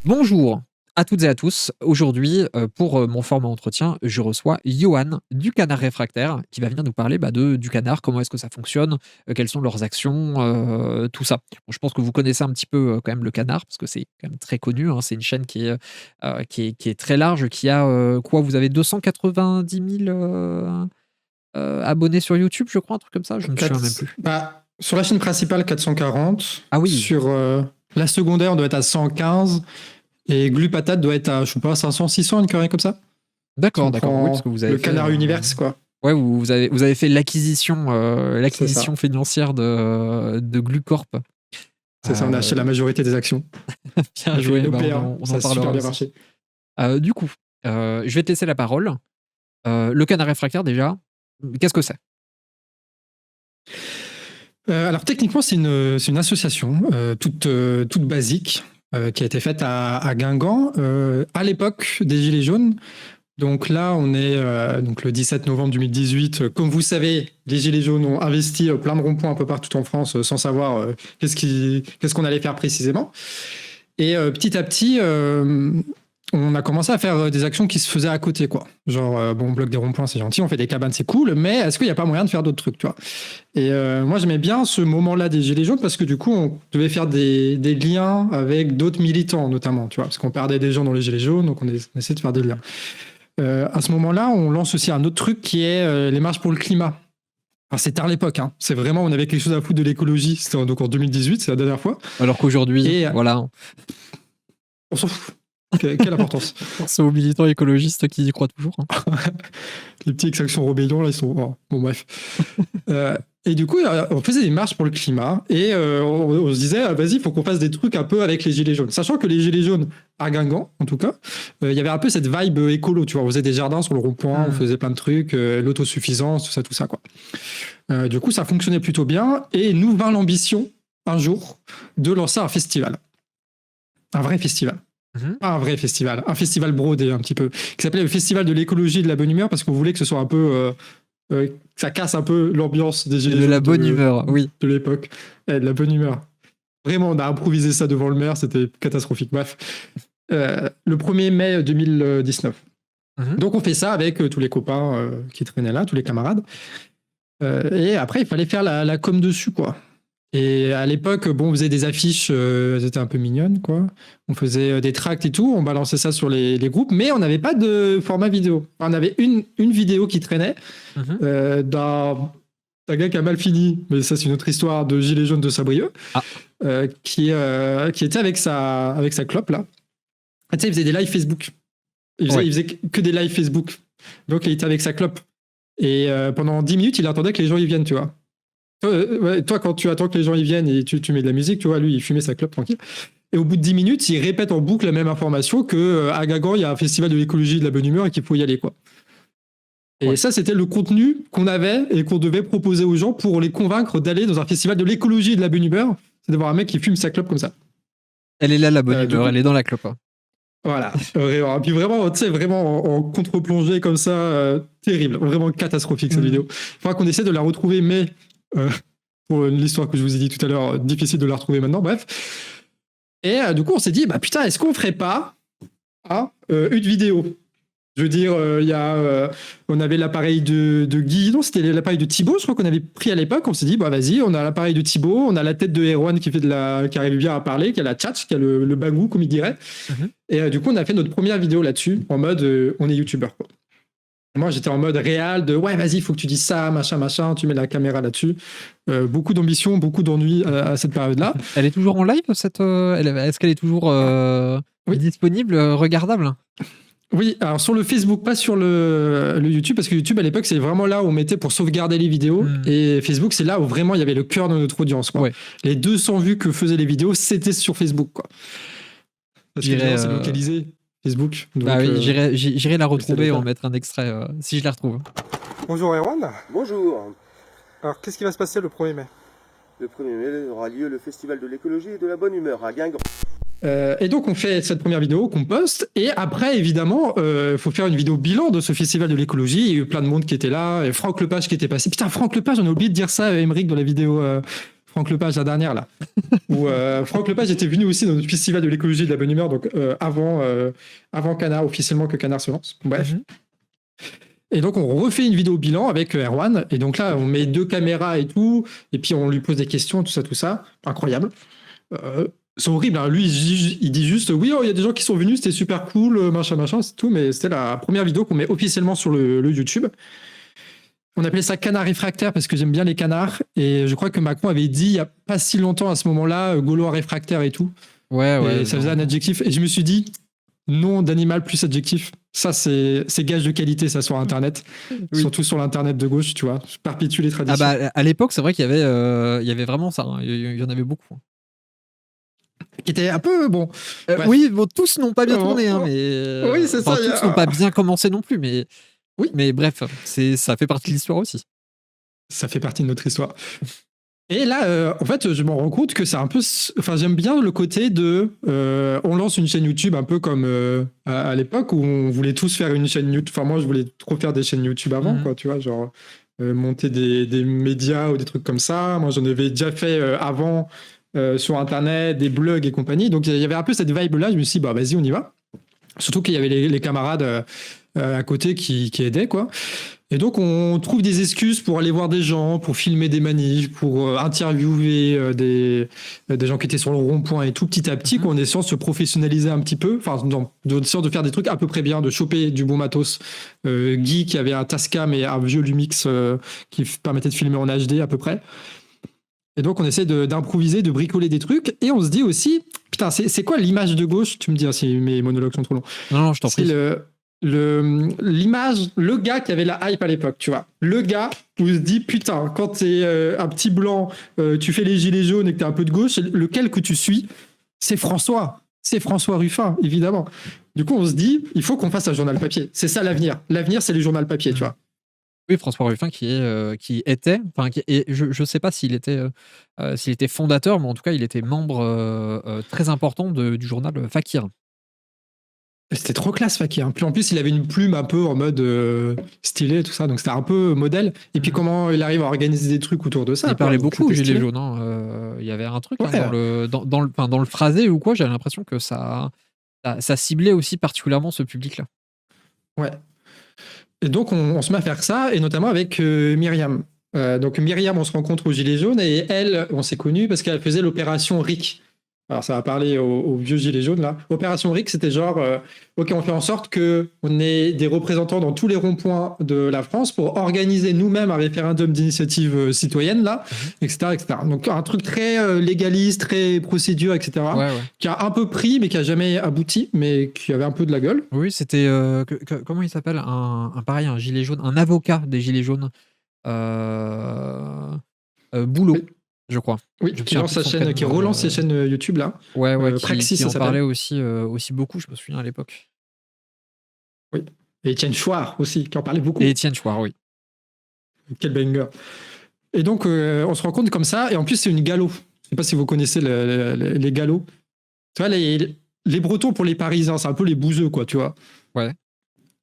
Bonjour à toutes et à tous. Aujourd'hui, pour mon format entretien, je reçois Johan du Canard Réfractaire qui va venir nous parler du canard, comment est-ce que ça fonctionne, quelles sont leurs actions, tout ça. Bon, je pense que vous connaissez un petit peu quand même le canard parce que c'est quand même très connu, hein. C'est une chaîne qui est très large, qui a quoi, vous avez 290 000 abonnés sur YouTube, je crois, un truc comme ça, je ne me souviens même plus. Sur la chaîne principale, 440. Ah oui. Sur la secondaire, on doit être à 115. Et Glu Patate doit être à, je sais pas, 500, 600, une connerie comme ça. D'accord. Oui, parce que vous avez le Canard Universe, quoi. Ouais, vous avez fait l'acquisition financière de Glucorp. C'est ça, on a acheté la majorité des actions. Bien joué, on en parlera. Super bien marché. Du coup, je vais te laisser la parole. Le Canard Réfractaire, déjà, qu'est-ce que c'est? Alors techniquement, c'est une association toute basique qui a été faite à Guingamp à l'époque des Gilets jaunes. Donc là, on est donc le 17 novembre 2018. Comme vous savez, les Gilets jaunes ont investi plein de ronds-points un peu partout en France sans savoir qu'est-ce qu'on allait faire précisément. Et petit à petit, on a commencé à faire des actions qui se faisaient à côté, quoi. Genre, on bloque des ronds-points, c'est gentil, on fait des cabanes, c'est cool, mais est-ce qu'il n'y a pas moyen de faire d'autres trucs, tu vois? Et moi, j'aimais bien ce moment-là des Gilets jaunes parce que du coup, on devait faire des liens avec d'autres militants, notamment, tu vois, parce qu'on perdait des gens dans les Gilets jaunes, donc on essayait de faire des liens. À ce moment-là, on lance aussi un autre truc qui est les marches pour le climat. Alors, c'est tard l'époque, hein. C'est vraiment, on avait quelque chose à foutre de l'écologie. C'était donc en 2018, c'est la dernière fois. Alors qu'aujourd'hui, voilà. On s'en fout. Quelle importance. C'est aux militants écologistes qui y croient toujours. Hein. Les petits Extinction Rebellion, là, ils sont... Oh, bon, bref. Et du coup, on faisait des marches pour le climat et on se disait, vas-y, il faut qu'on fasse des trucs un peu avec les Gilets jaunes. Sachant que les Gilets jaunes, à Guingamp, en tout cas, il y avait un peu cette vibe écolo, tu vois. On faisait des jardins sur le rond-point, on faisait plein de trucs, l'autosuffisance, tout ça, quoi. Du coup, ça fonctionnait plutôt bien et nous vint l'ambition, un jour, de lancer un festival. Un vrai festival. Pas un vrai festival, un festival brodé un petit peu, qui s'appelait le Festival de l'écologie et de la bonne humeur, parce qu'on voulait que ce soit un peu... ça casse un peu l'ambiance des Gilets jaunes. De la bonne humeur, oui. De l'époque. De la bonne humeur. Vraiment, on a improvisé ça devant le maire, c'était catastrophique. Bref. Le 1er mai 2019. Donc on fait ça avec tous les copains qui traînaient là, tous les camarades. Et après, il fallait faire la com dessus, quoi. Et à l'époque, on faisait des affiches, elles étaient un peu mignonnes, quoi. On faisait des tracts et tout, on balançait ça sur les groupes, mais on n'avait pas de format vidéo. On avait une vidéo qui traînait d'un gars qui a mal fini, mais ça c'est une autre histoire, de Gilets jaunes de Sabrieux, qui était avec sa clope, là. Et tu sais, il faisait des lives Facebook. Il faisait que des lives Facebook. Donc il était avec sa clope. Et pendant 10 minutes, il attendait que les gens y viennent, tu vois. Toi, quand tu attends que les gens y viennent et tu mets de la musique, tu vois, lui, il fumait sa clope tranquille. Et au bout de 10 minutes, il répète en boucle la même information qu'à Guingamp, il y a un festival de l'écologie et de la bonne humeur et qu'il faut y aller, quoi. Et ça, c'était le contenu qu'on avait et qu'on devait proposer aux gens pour les convaincre d'aller dans un festival de l'écologie et de la bonne humeur. C'est d'avoir un mec qui fume sa clope comme ça. Elle est là, la bonne humeur, elle est dans la clope. Voilà. Et puis vraiment, tu sais, vraiment en contre-plongée comme ça, terrible. Vraiment catastrophique, cette vidéo. Il faudra qu'on essaie de la retrouver, mais... pour l'histoire que je vous ai dit tout à l'heure, difficile de la retrouver maintenant, bref. Et du coup, on s'est dit, putain, est-ce qu'on ferait pas une vidéo? Je veux dire, on avait l'appareil de Guy, non, c'était l'appareil de Thibaut, je crois qu'on avait pris à l'époque. On s'est dit, vas-y, on a l'appareil de Thibaut, on a la tête de Erwan qui arrive bien à parler, qui a la tchatch, qui a le bagou, comme il dirait. Et du coup, on a fait notre première vidéo là-dessus, en mode, on est youtubeur, quoi. Moi, j'étais en mode réel de vas-y, il faut que tu dises ça, machin, tu mets la caméra là-dessus. Beaucoup d'ambition, beaucoup d'ennui à cette période-là. Elle est toujours en live, est-ce qu'elle est toujours disponible, regardable? Oui, alors sur le Facebook, pas sur le YouTube, parce que YouTube, à l'époque, c'est vraiment là où on mettait pour sauvegarder les vidéos. Et Facebook, c'est là où vraiment il y avait le cœur de notre audience, quoi. Les 200 vues que faisaient les vidéos, c'était sur Facebook, quoi. Parce que c'est localisé. Facebook. Donc, oui, j'irai la retrouver et en mettre un extrait si je la retrouve. Bonjour Erwan. Bonjour. Alors, qu'est-ce qui va se passer le 1er mai? Le 1er mai aura lieu le Festival de l'écologie et de la bonne humeur à Guingamp. Et donc, on fait cette première vidéo qu'on poste. Et après, évidemment, faut faire une vidéo bilan de ce Festival de l'écologie. Il y a eu plein de monde qui était là. Et Franck Lepage qui était passé. Putain, Franck Lepage, on a oublié de dire ça, Émeric, dans la vidéo. Franck Lepage, la dernière, là. Où Franck Lepage était venu aussi dans le festival de l'écologie et de la bonne humeur, donc avant Canard, officiellement que Canard se lance. Bref. Et donc, on refait une vidéo bilan avec Erwan. Et donc là, on met 2 caméras et tout. Et puis, on lui pose des questions, tout ça. Incroyable. C'est horrible. Hein. Lui, il dit juste oui, il y a des gens qui sont venus, c'était super cool, machin, c'est tout. Mais c'était la première vidéo qu'on met officiellement sur le YouTube. On appelait ça canard réfractaire parce que j'aime bien les canards. Et je crois que Macron avait dit il n'y a pas si longtemps à ce moment-là, Gaulois réfractaire et tout. Ouais. Et ça faisait un adjectif. Et je me suis dit nom d'animal plus adjectif. Ça, c'est gage de qualité, ça, sur Internet. Oui. Surtout sur l'Internet de gauche, tu vois. Je perpétue les traditions. Ah bah, à l'époque, c'est vrai qu'il y avait vraiment ça. Hein. Il y en avait beaucoup. Qui était un peu bon. Oui, bon, tous n'ont pas bien tourné, hein, mais. Oui, c'est ça. Tous n'ont pas bien commencé non plus, mais. Oui. Mais bref, ça fait partie de l'histoire aussi. Ça fait partie de notre histoire. Et là, en fait, je me rends compte que c'est un peu... Enfin, j'aime bien le côté de... on lance une chaîne YouTube un peu comme à l'époque où on voulait tous faire une chaîne YouTube. Enfin, moi, je voulais trop faire des chaînes YouTube avant, quoi, tu vois, genre monter des médias ou des trucs comme ça. Moi, j'en avais déjà fait avant sur Internet, des blogs et compagnie. Donc, il y avait un peu cette vibe-là. Je me suis dit, bah, vas-y, on y va. Surtout qu'il y avait les camarades à côté qui aidaient, quoi. Et donc, on trouve des excuses pour aller voir des gens, pour filmer des manifs, pour interviewer des gens qui étaient sur le rond-point et tout, petit à petit, qu'on essaie de se professionnaliser un petit peu, enfin, de sorte de faire des trucs à peu près bien, de choper du bon matos. Guy, qui avait un Tascam et un vieux Lumix qui permettait de filmer en HD à peu près. Et donc, on essaie d'improviser, de bricoler des trucs. Et on se dit aussi, putain, c'est quoi l'image de gauche? Tu me dis si mes monologues sont trop longs. Non, je t'en prie. L'image, le gars qui avait la hype à l'époque, tu vois. Le gars où on se dit, putain, quand t'es un petit blanc, tu fais les gilets jaunes et que t'es un peu de gauche, lequel que tu suis, c'est François. C'est François Ruffin, évidemment. Du coup, on se dit, il faut qu'on fasse un journal papier. C'est ça l'avenir. L'avenir, c'est le journal papier, tu vois. Oui, François Ruffin qui était, je sais pas s'il était fondateur, mais en tout cas, il était membre très important du journal Fakir. C'était trop classe, Fakir. Puis en plus, il avait une plume un peu en mode stylé, tout ça. Donc c'était un peu modèle. Et puis comment il arrive à organiser des trucs autour de ça. Il parlait beaucoup aux Gilets jaunes. Hein. Il y avait un truc dans le phrasé ou quoi, j'avais l'impression que ça ciblait aussi particulièrement ce public-là. Ouais. Et donc on se met à faire ça, et notamment avec Myriam. Donc Myriam, on se rencontre aux Gilets jaunes, et elle, on s'est connus parce qu'elle faisait l'opération RIC. Alors, ça va parler aux vieux gilets jaunes, là. Opération RIC, c'était genre, OK, on fait en sorte qu'on ait des représentants dans tous les ronds-points de la France pour organiser nous-mêmes un référendum d'initiative citoyenne, là, etc., etc. Donc, un truc très légaliste, très procédure, etc., qui a un peu pris, mais qui a jamais abouti, mais qui avait un peu de la gueule. Oui, c'était... comment il s'appelle pareil, un gilet jaune, un avocat des gilets jaunes. Boulot. Oui. Je crois. Oui, qui relance ses chaînes YouTube là. Ouais, Praxis, qui en parlait aussi beaucoup, je me souviens à l'époque. Oui. Et Étienne Chouard aussi, qui en parlait beaucoup. Et Étienne Chouard, oui. Quel banger. Et donc, on se rend compte comme ça, et en plus, c'est une galo. Je ne sais pas si vous connaissez les galos. Tu vois, les Bretons pour les Parisiens, c'est un peu les bouseux, quoi, tu vois. Ouais.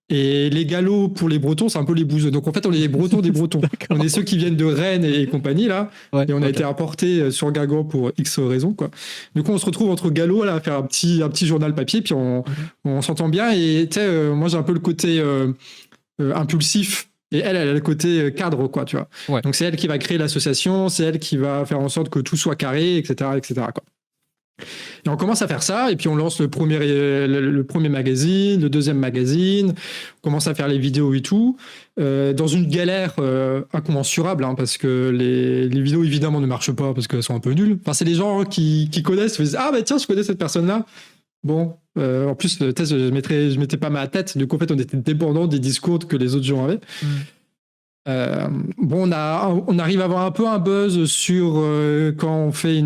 Et les Galos pour les Bretons, c'est un peu les bouseux. Donc en fait, on est les Bretons des Bretons. On est ceux qui viennent de Rennes et compagnie, là. Ouais, et on a été importés sur Guingamp pour X raisons, quoi. Du coup, on se retrouve entre Galos, là, à faire un petit journal papier, puis on s'entend bien. Et tu sais, moi, j'ai un peu le côté impulsif. Et elle a le côté cadre, quoi, tu vois. Ouais. Donc c'est elle qui va créer l'association, c'est elle qui va faire en sorte que tout soit carré, etc., quoi. Et on commence à faire ça, et puis on lance le premier magazine, le deuxième magazine, on commence à faire les vidéos et tout, dans une galère incommensurable, hein, parce que les vidéos évidemment ne marchent pas parce qu'elles sont un peu nulles. Enfin, c'est les gens qui connaissent, qui disent « Ah bah tiens, je connais cette personne-là ». Bon, en plus, je mettais pas ma tête, du coup en fait on était dépendant des discours que les autres gens avaient. Bon, on arrive à avoir un peu un buzz sur quand on fait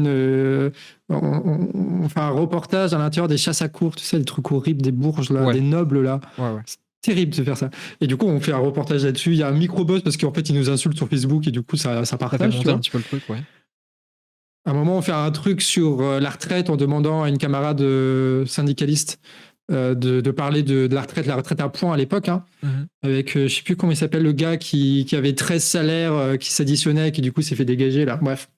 on fait un reportage à l'intérieur des chasses à courre, tu sais, des trucs horribles, des bourges là, des nobles là. Ouais. C'est terrible de faire ça. Et du coup, on fait un reportage là-dessus. Il y a un micro-buzz parce qu'en fait, ils nous insultent sur Facebook et du coup, ça partage. Ça fait monter un petit peu le truc, ouais. À un moment, on fait un truc sur la retraite en demandant à une camarade syndicaliste de parler de la retraite à points à l'époque, hein, avec, je sais plus comment il s'appelle, le gars qui avait 13 salaires qui s'additionnaient et qui du coup s'est fait dégager, là. Bref.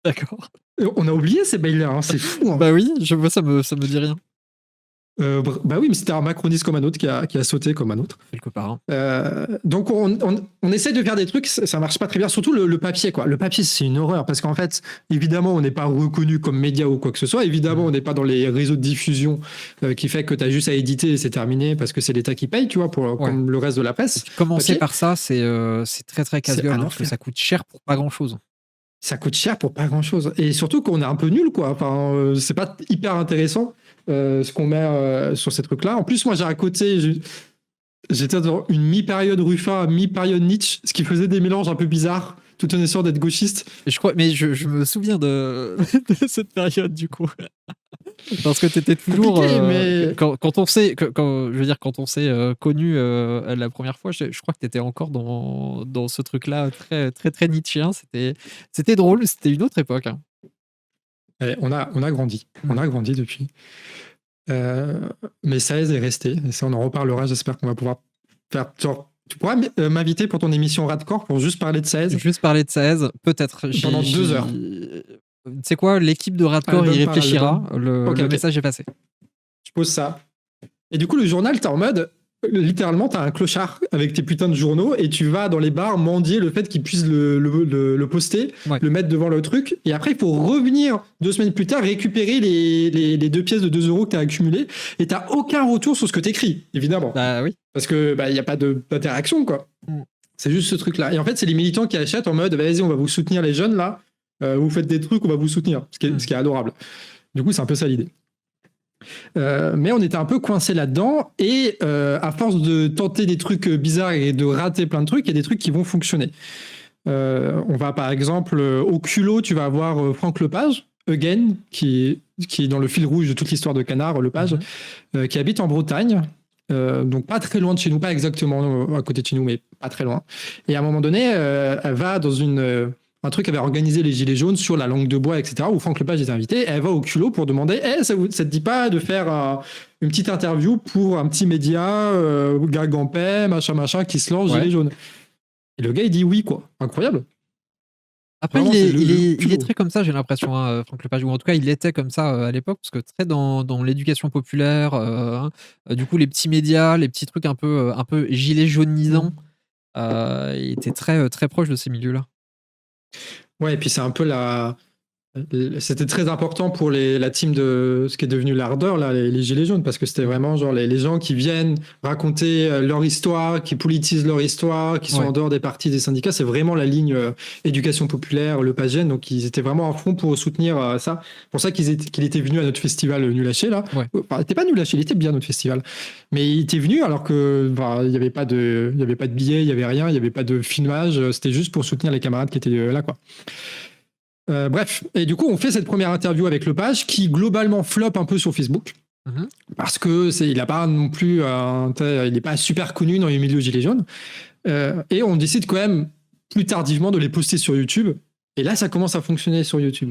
D'accord. On a oublié ces mails-là, hein, c'est fou. Hein. Bah oui, je vois, ça me dit rien. Bah oui, mais c'était un macroniste comme un autre qui a sauté comme un autre. Quelque part. Donc on essaie de faire des trucs, ça marche pas très bien, surtout le papier, quoi. Le papier, c'est une horreur parce qu'en fait, évidemment, on n'est pas reconnu comme média ou quoi que ce soit. Évidemment, on n'est pas dans les réseaux de diffusion qui fait que tu as juste à éditer et c'est terminé parce que c'est l'État qui paye, tu vois, comme le reste de la presse. Commencer par ça, c'est très très casse-gueule, parce que ça coûte cher pour pas grand-chose. Ça coûte cher pour pas grand-chose. Et surtout qu'on est un peu nul, quoi. Enfin, c'est pas hyper intéressant ce qu'on met sur ces trucs-là. En plus, moi, j'ai à côté, j'étais dans une mi-période Ruffin, mi-période Nietzsche, ce qui faisait des mélanges un peu bizarres, tout en essayant d'être gauchiste. Mais je me souviens de cette période, du coup. Parce que t'étais toujours quand on s'est connu la première fois, je crois que t'étais encore dans ce truc-là très très très nietzschéen. C'était drôle, c'était une autre époque. Hein. Et on a grandi, depuis. Mais 16 est resté, et ça on en reparlera. J'espère qu'on va pouvoir faire. Genre, tu pourras m'inviter pour ton émission Radcore pour juste parler de 16. Juste parler de 16, peut-être. Pendant 2 heures. Tu sais quoi, l'équipe de Radcore y réfléchira. Le message est passé. Je pose ça. Et du coup, le journal, t'es en mode, littéralement, t'as un clochard avec tes putains de journaux et tu vas dans les bars mendier le fait qu'ils puissent le poster, le mettre devant le truc. Et après, il faut revenir 2 semaines plus tard, récupérer les 2 pièces de 2 euros que t'as accumulées et t'as aucun retour sur ce que t'écris, évidemment. Bah oui. Parce que il n'y a pas d'interaction, quoi. C'est juste ce truc-là. Et en fait, c'est les militants qui achètent en mode, vas-y, on va vous soutenir les jeunes, là. Vous faites des trucs, on va vous soutenir. Ce qui est adorable. Du coup, c'est un peu ça l'idée. Mais on était un peu coincé là-dedans et à force de tenter des trucs bizarres et de rater plein de trucs, il y a des trucs qui vont fonctionner. On va par exemple au culot, tu vas avoir Franck Lepage, Again, qui est dans le fil rouge de toute l'histoire de Canard, Lepage, qui habite en Bretagne. Donc pas très loin de chez nous, pas exactement à côté de chez nous, mais pas très loin. Et à un moment donné, elle va dans un truc avait organisé les Gilets jaunes sur la langue de bois, etc., où Franck Lepage était invité. Elle va au culot pour demander ça te dit pas de faire une petite interview pour un petit média, Gargampé, machin, qui se lance Gilets jaunes. Et le gars, il dit oui, quoi. Incroyable. Après, vraiment, il est très comme ça, j'ai l'impression, Franck Lepage, ou en tout cas, il était comme ça à l'époque, parce que très dans l'éducation populaire, du coup, les petits médias, les petits trucs un peu gilets jaunisants, il était très, très proche de ces milieux-là. Ouais, et puis c'est un peu c'était très important pour la team de ce qui est devenu l'Ardeur, là, les Gilets jaunes, parce que c'était vraiment genre les gens qui viennent raconter leur histoire, qui politisent leur histoire, qui sont en dehors des partis, des syndicats. C'est vraiment la ligne éducation populaire, Lepagienne. Donc ils étaient vraiment à fond pour soutenir ça. C'est pour ça qu'il était venu à notre festival Nul Lâché, là. Ouais. Enfin, il était pas Nul Lâché, il était bien notre festival. Mais il était venu alors que il n'y avait pas de billets, il n'y avait rien, il n'y avait pas de filmage. C'était juste pour soutenir les camarades qui étaient là, quoi. Bref, et du coup, on fait cette première interview avec Lepage qui globalement flop un peu sur Facebook parce que il n'a pas non plus, il n'est pas super connu dans les milieux gilets jaunes. Et on décide quand même plus tardivement de les poster sur YouTube. Et là, ça commence à fonctionner sur YouTube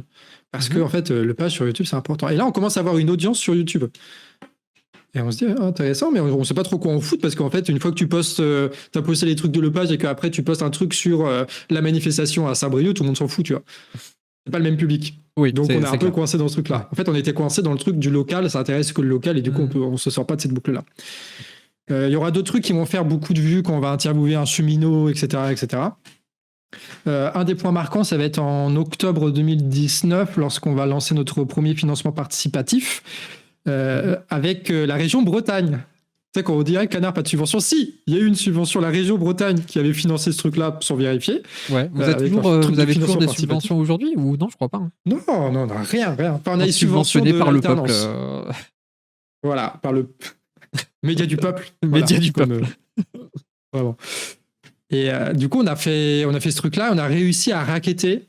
parce que en fait, Lepage sur YouTube, c'est important. Et là, on commence à avoir une audience sur YouTube. Et on se dit, intéressant, mais on sait pas trop quoi en foutre parce qu'en fait, une fois que tu postes, t'as posté les trucs de Lepage et qu'après tu postes un truc sur la manifestation à Saint-Brieuc, tout le monde s'en fout, tu vois. C'est pas le même public. Oui, donc on est un peu coincé dans ce truc-là. En fait, on était coincé dans le truc du local, ça intéresse que le local et du coup, on se sort pas de cette boucle-là. Il y aura d'autres trucs qui vont faire beaucoup de vues quand on va interviewer un cheminot, etc., etc. Un des points marquants, ça va être en octobre 2019, lorsqu'on va lancer notre premier financement participatif avec la région Bretagne. Tu sais, quand on dirait Canard, pas de subvention. Si, il y a eu une subvention, la région Bretagne, qui avait financé ce truc-là sans vérifier. Ouais. Vous avez toujours des subventions aujourd'hui ou non, je crois pas. Hein. Non, rien. Enfin, on a une subvention par le peuple. Voilà, par le média du peuple. Média du peuple. Vraiment. Et du coup, on a fait ce truc-là, on a réussi à racketter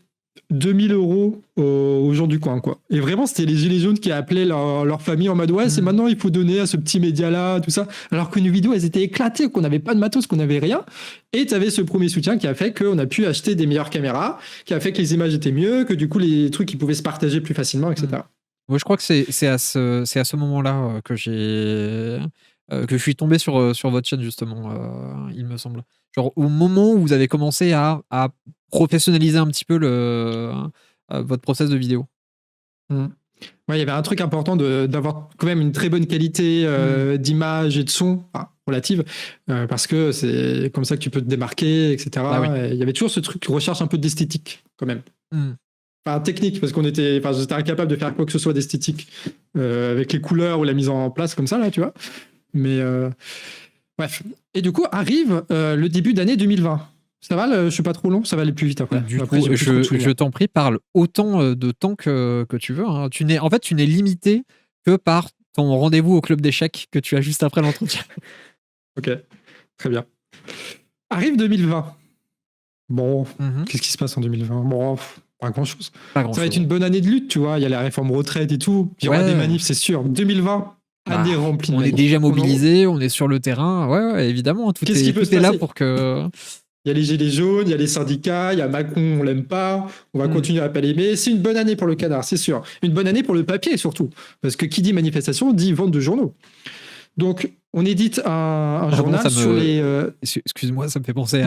2000 € aux gens du coin, quoi. Et vraiment, c'était les Gilets jaunes qui appelaient leur famille en mode c'est maintenant il faut donner à ce petit média-là, tout ça. Alors qu'une vidéo, elles étaient éclatées, qu'on n'avait pas de matos, qu'on n'avait rien. Et tu avais ce premier soutien qui a fait qu'on a pu acheter des meilleures caméras, qui a fait que les images étaient mieux, que du coup, les trucs ils pouvaient se partager plus facilement, etc. Moi, je crois que c'est à ce moment-là que je suis tombé sur votre chaîne, justement, il me semble. Genre, au moment où vous avez commencé à professionnaliser un petit peu votre process de vidéo. Ouais, il y avait un truc important d'avoir quand même une très bonne qualité d'image et de son, relative, parce que c'est comme ça que tu peux te démarquer, etc. Ah oui. Il y avait toujours ce truc qui recherche un peu d'esthétique, quand même. Enfin, technique, parce j'étais incapable de faire quoi que ce soit d'esthétique avec les couleurs ou la mise en place comme ça, là, tu vois. Mais bref. Et du coup, arrive le début d'année 2020. Ça va, je suis pas trop long, ça va aller plus vite après. Je t'en prie, parle autant de temps que tu veux. Hein. Tu n'es limité que par ton rendez-vous au club d'échecs que tu as juste après l'entretien. Ok, très bien. Arrive 2020. Bon, qu'est-ce qui se passe en 2020 ? Bon, pas grand-chose. Ça va être une bonne année de lutte, tu vois. Il y a la réforme retraite et tout. Il y aura des manifs, c'est sûr. 2020, année remplie de manifs. On est déjà mobilisés, on est sur le terrain. Ouais, évidemment. Tout est là pour que... Il y a les gilets jaunes, il y a les syndicats, il y a Macron, on l'aime pas, on va continuer à pas l'aimer. C'est une bonne année pour le Canard, c'est sûr. Une bonne année pour le papier surtout. Parce que qui dit manifestation dit vente de journaux. Donc, on édite un journal sur les... Excuse-moi, ça me fait penser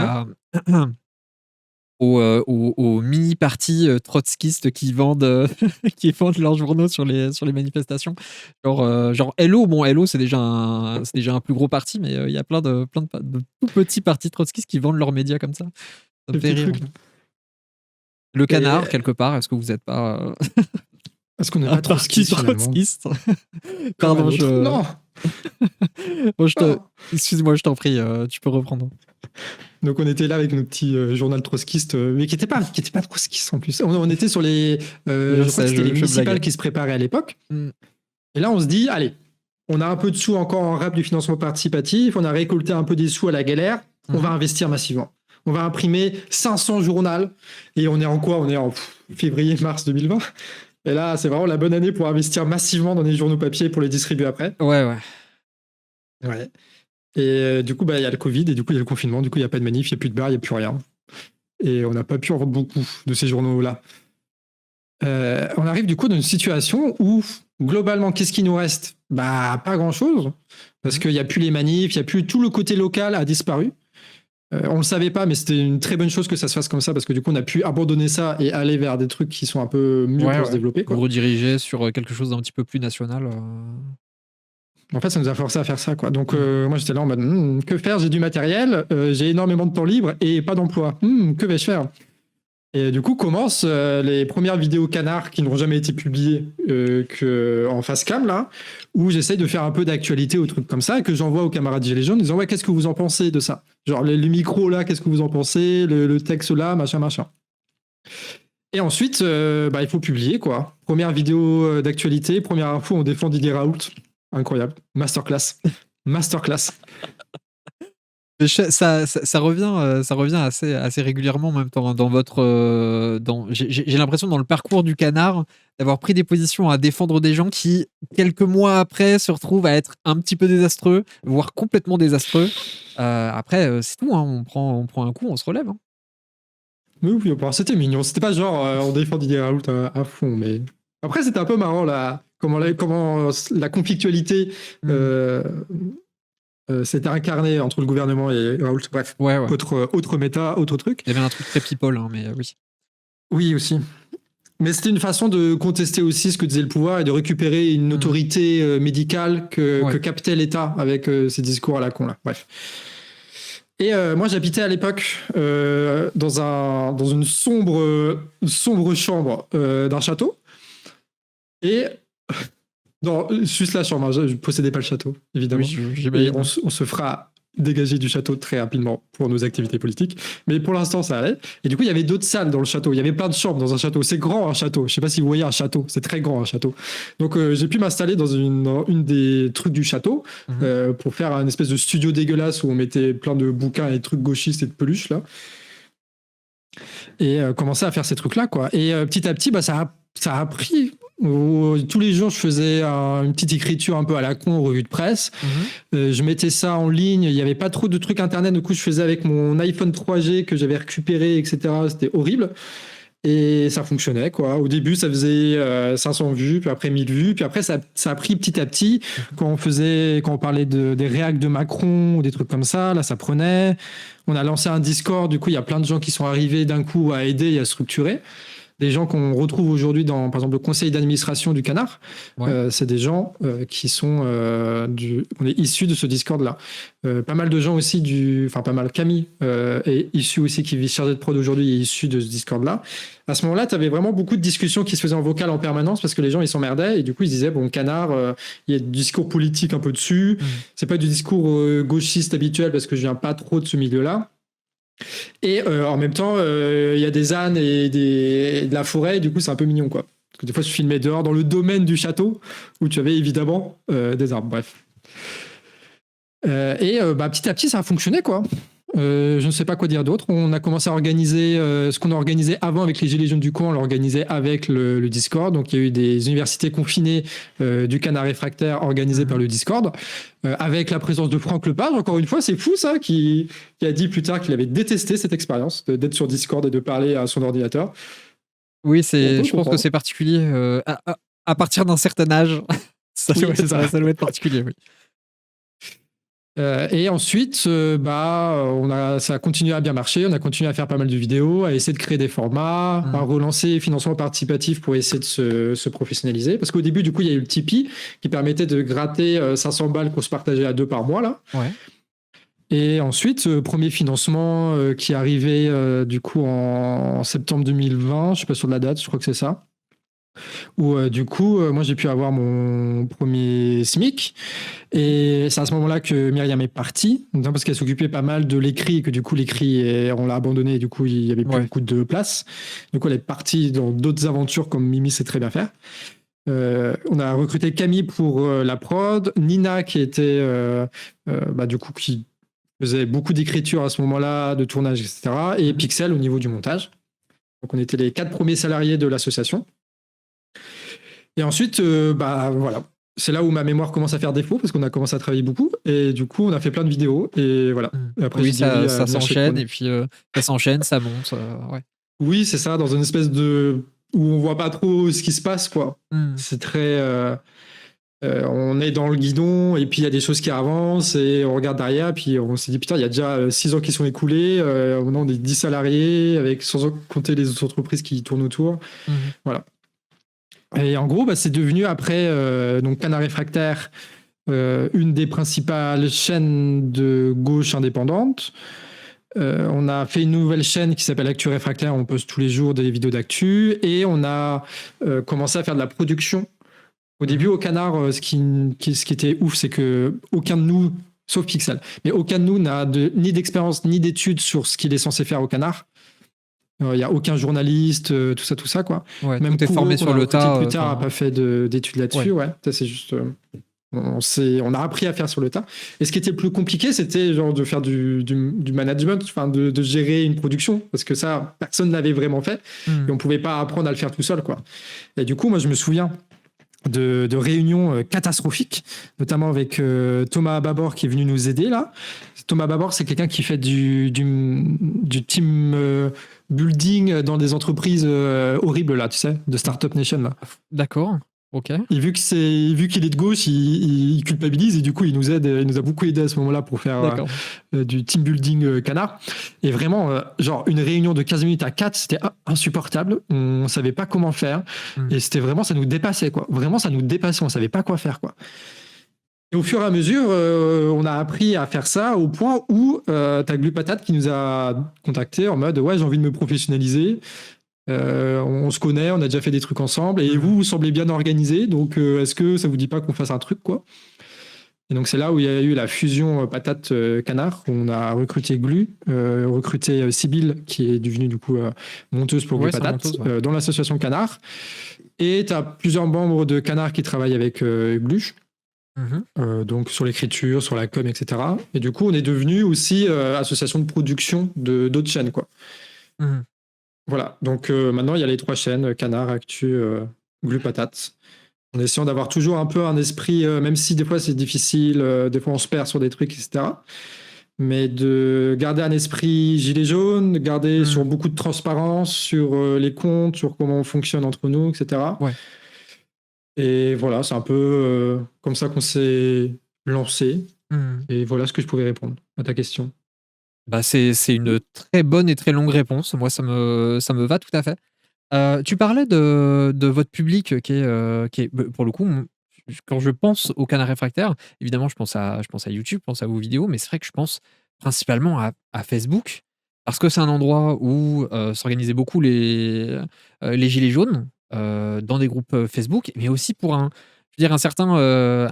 aux mini-partis trotskistes qui vendent leurs journaux sur les manifestations. Genre Hello, bon, Hello, c'est déjà un plus gros parti, mais il y a plein de tout petits partis trotskistes qui vendent leurs médias comme ça. Ça me fait rire. Le Canard, quelque part, est-ce que vous n'êtes pas... Est-ce qu'on n'est pas trotskiste Pardon, Non. Excuse-moi, je t'en prie, tu peux reprendre. Donc on était là avec nos petits journal trotskistes, mais qui n'étaient pas trotskistes en plus. On était sur les, je crois que c'était les municipales qui se préparaient à l'époque. Et là on se dit, allez, on a un peu de sous encore en rap du financement participatif, on a récolté un peu des sous à la galère, on va investir massivement. On va imprimer 500 journaux et on est en quoi ? On est en février-mars 2020. Et là, c'est vraiment la bonne année pour investir massivement dans les journaux papier pour les distribuer après. Ouais. Et du coup, il y a le Covid, et du coup, il y a le confinement, du coup, il n'y a pas de manif, il n'y a plus de bar, il n'y a plus rien. Et on n'a pas pu en vendre beaucoup de ces journaux-là. On arrive du coup dans une situation où, globalement, qu'est-ce qui nous reste ? Pas grand-chose, parce qu'il n'y a plus les manifs, il n'y a plus tout le côté local a disparu. On ne le savait pas, mais c'était une très bonne chose que ça se fasse comme ça, parce que du coup, on a pu abandonner ça et aller vers des trucs qui sont un peu mieux pour se développer. Vous rediriger sur quelque chose d'un petit peu plus national. En fait, ça nous a forcé à faire ça, quoi. Donc, moi, j'étais là en mode, que faire ? J'ai du matériel, j'ai énormément de temps libre et pas d'emploi. Que vais-je faire ? Et du coup, commencent les premières vidéos Canard qui n'ont jamais été publiées en face cam, là, où j'essaye de faire un peu d'actualité ou trucs comme ça, et que j'envoie aux camarades Gilets jaunes en disant, ouais, qu'est-ce que vous en pensez de ça ? Genre, le micro, là, qu'est-ce que vous en pensez ? Le texte, là, machin. Et ensuite, il faut publier, quoi. Première vidéo d'actualité, première info, on défend Didier Raoult. Incroyable. Masterclass. Ça revient assez régulièrement, en même temps, dans votre... j'ai l'impression, dans le parcours du Canard, d'avoir pris des positions à défendre des gens qui, quelques mois après, se retrouvent à être un petit peu désastreux, voire complètement désastreux. Après, c'est tout, hein, on prend un coup, on se relève. Hein. Oui, c'était mignon. C'était pas genre on défend Didier Raoult à fond, mais... Après, c'était un peu marrant, là, comment la conflictualité... c'était incarné entre le gouvernement et Raoult. Bref, autre méta, autre truc. Il y avait un truc très people, hein, mais oui. Oui, aussi. Mais c'était une façon de contester aussi ce que disait le pouvoir et de récupérer une autorité médicale que captait l'État avec ces discours à la con, là. Bref. Et moi, j'habitais à l'époque dans une sombre chambre d'un château. Et... Non, juste la chambre, je ne possédais pas le château, évidemment. Oui, on se fera dégager du château très rapidement pour nos activités politiques. Mais pour l'instant, ça allait. Et du coup, il y avait d'autres salles dans le château. Il y avait plein de chambres dans un château. C'est grand, un château. Je ne sais pas si vous voyez un château. C'est très grand, un château. Donc, j'ai pu m'installer dans une des trucs du château pour faire un espèce de studio dégueulasse où on mettait plein de bouquins et de trucs gauchistes et de peluches, là. Et commencer à faire ces trucs-là, quoi. Et petit à petit, ça a pris... Tous les jours, je faisais une petite écriture un peu à la con, revue de presse. Je mettais ça en ligne. Il n'y avait pas trop de trucs internet. Du coup, je faisais avec mon iPhone 3G que j'avais récupéré, etc. C'était horrible. Et ça fonctionnait, quoi. Au début, ça faisait 500 vues, puis après 1000 vues. Puis après, ça a pris petit à petit. Quand on parlait des réacs de Macron ou des trucs comme ça, là, ça prenait. On a lancé un Discord. Du coup, il y a plein de gens qui sont arrivés d'un coup à aider et à structurer. des gens qu'on retrouve aujourd'hui dans, par exemple, le conseil d'administration du Canard. Ouais. C'est des gens qui sont on est issus de ce Discord-là. Pas mal de gens aussi enfin pas mal, Camille est issu aussi, qui vit chargé de prod aujourd'hui, est issu de ce Discord-là. À ce moment-là, tu avais vraiment beaucoup de discussions qui se faisaient en vocal en permanence parce que les gens, ils s'emmerdaient et du coup, ils disaient, bon, Canard, il y a du discours politique un peu dessus. C'est pas du discours gauchiste habituel parce que je viens pas trop de ce milieu-là. Et en même temps, il y a des ânes et de la forêt, et du coup, c'est un peu mignon, quoi. Parce que des fois, je filmais dehors dans le domaine du château où tu avais évidemment des arbres. Bref. Petit à petit, ça a fonctionné, quoi. Je ne sais pas quoi dire d'autre. On a commencé à organiser ce qu'on a organisé avant avec les Gilets jaunes du coin, on l'a organisé avec le Discord. Donc il y a eu des universités confinées du Canard réfractaire organisées par le Discord, avec la présence de Franck Lepage. Encore une fois, c'est fou ça, qui a dit plus tard qu'il avait détesté cette expérience d'être sur Discord et de parler à son ordinateur. Oui, je pense que c'est particulier à partir d'un certain âge. Ça doit être particulier, oui. Et ensuite, ça a continué à bien marcher. On a continué à faire pas mal de vidéos, à essayer de créer des formats, à relancer financement participatif pour essayer de se professionnaliser. Parce qu'au début, du coup, il y a eu le Tipeee qui permettait de gratter 500 balles qu'on se partageait à 2 par mois, là. Ouais. Et ensuite, premier financement qui est arrivé du coup en septembre 2020. Je suis pas sûr de la date, je crois que c'est ça. Où du coup, moi j'ai pu avoir mon premier SMIC. Et c'est à ce moment-là que Myriam est partie, notamment parce qu'elle s'occupait pas mal de l'écrit, et que du coup l'écrit, on l'a abandonné, et du coup il y avait plus beaucoup de place. Du coup elle est partie dans d'autres aventures comme Mimi sait très bien faire. On a recruté Camille pour la prod, Nina qui était du coup qui faisait beaucoup d'écriture à ce moment-là, de tournage, etc. Et Pixel au niveau du montage. Donc on était les 4 premiers salariés de l'association. Et ensuite, voilà. C'est là où ma mémoire commence à faire défaut parce qu'on a commencé à travailler beaucoup et du coup on a fait plein de vidéos et voilà. Et après, oui, ça s'enchaîne et puis ça s'enchaîne, ça monte. Ouais. Oui, c'est ça, dans une espèce de où on voit pas trop ce qui se passe, quoi. C'est très on est dans le guidon et puis il y a des choses qui avancent et on regarde derrière puis on s'est dit putain, il y a déjà 6 ans qui sont écoulés, on est 10 salariés avec sans compter les autres entreprises qui tournent autour. Voilà. Et en gros, c'est devenu après donc Canard réfractaire une des principales chaînes de gauche indépendante. On a fait une nouvelle chaîne qui s'appelle Actu Réfractaire, on poste tous les jours des vidéos d'actu et on a commencé à faire de la production. Au début, au Canard, ce qui était ouf, c'est que aucun de nous, sauf Pixel, mais aucun de nous n'a ni d'expérience ni d'études sur ce qu'il est censé faire au Canard. Il n'y a aucun journaliste, tout ça, quoi. Ouais, même tout est formé sur le tas. Plus tard, n'a pas fait d'études là-dessus. Ouais. Ça, c'est juste. On a appris à faire sur le tas. Et ce qui était le plus compliqué, c'était genre de faire du management, enfin de gérer une production, parce que ça, personne n'avait vraiment fait, et on pouvait pas apprendre à le faire tout seul, quoi. Et du coup, moi, je me souviens de réunions catastrophiques, notamment avec Thomas Babor qui est venu nous aider là. Thomas Babor, c'est quelqu'un qui fait du team building dans des entreprises horribles là, tu sais, de Startup Nation là. D'accord. Ok. Et vu qu'il est de gauche, il culpabilise et du coup il nous aide, il nous a beaucoup aidé à ce moment-là pour faire du team building Canard. Et vraiment, genre une réunion de 15 minutes à 4, c'était insupportable. On savait pas comment faire et c'était vraiment, ça nous dépassait quoi. Vraiment, ça nous dépassait, on savait pas quoi faire quoi. Et au fur et à mesure, on a appris à faire ça au point où t'as Glu Patate qui nous a contactés en mode ouais, j'ai envie de me professionnaliser. On se connaît, on a déjà fait des trucs ensemble et vous semblez bien organisé, donc est-ce que ça vous dit pas qu'on fasse un truc quoi? Et donc c'est là où il y a eu la fusion Patate Canard. On a recruté Glu, recruté Sybille qui est devenue du coup monteuse pour Glu Patate dans l'association Canard. Et tu as plusieurs membres de Canard qui travaillent avec Glu. Donc sur l'écriture, sur la com, etc. Et du coup on est devenu aussi association de production de d'autres chaînes quoi. Voilà, donc maintenant il y a les 3 chaînes, Canard, Actu, Glu Patate, en essayant d'avoir toujours un peu un esprit, même si des fois c'est difficile, des fois on se perd sur des trucs, etc. Mais de garder un esprit gilet jaune, de garder sur beaucoup de transparence, sur les comptes, sur comment on fonctionne entre nous, etc. Ouais. Et voilà, c'est un peu comme ça qu'on s'est lancé. Et voilà ce que je pouvais répondre à ta question. C'est une très bonne et très longue réponse. Moi, ça me va tout à fait. Tu parlais de votre public qui est pour le coup, quand je pense au Canard Réfractaire, évidemment, je pense à YouTube, je pense à vos vidéos, mais c'est vrai que je pense principalement à Facebook parce que c'est un endroit où, s'organisaient beaucoup les gilets jaunes, dans des groupes, Facebook, mais aussi pour je veux dire un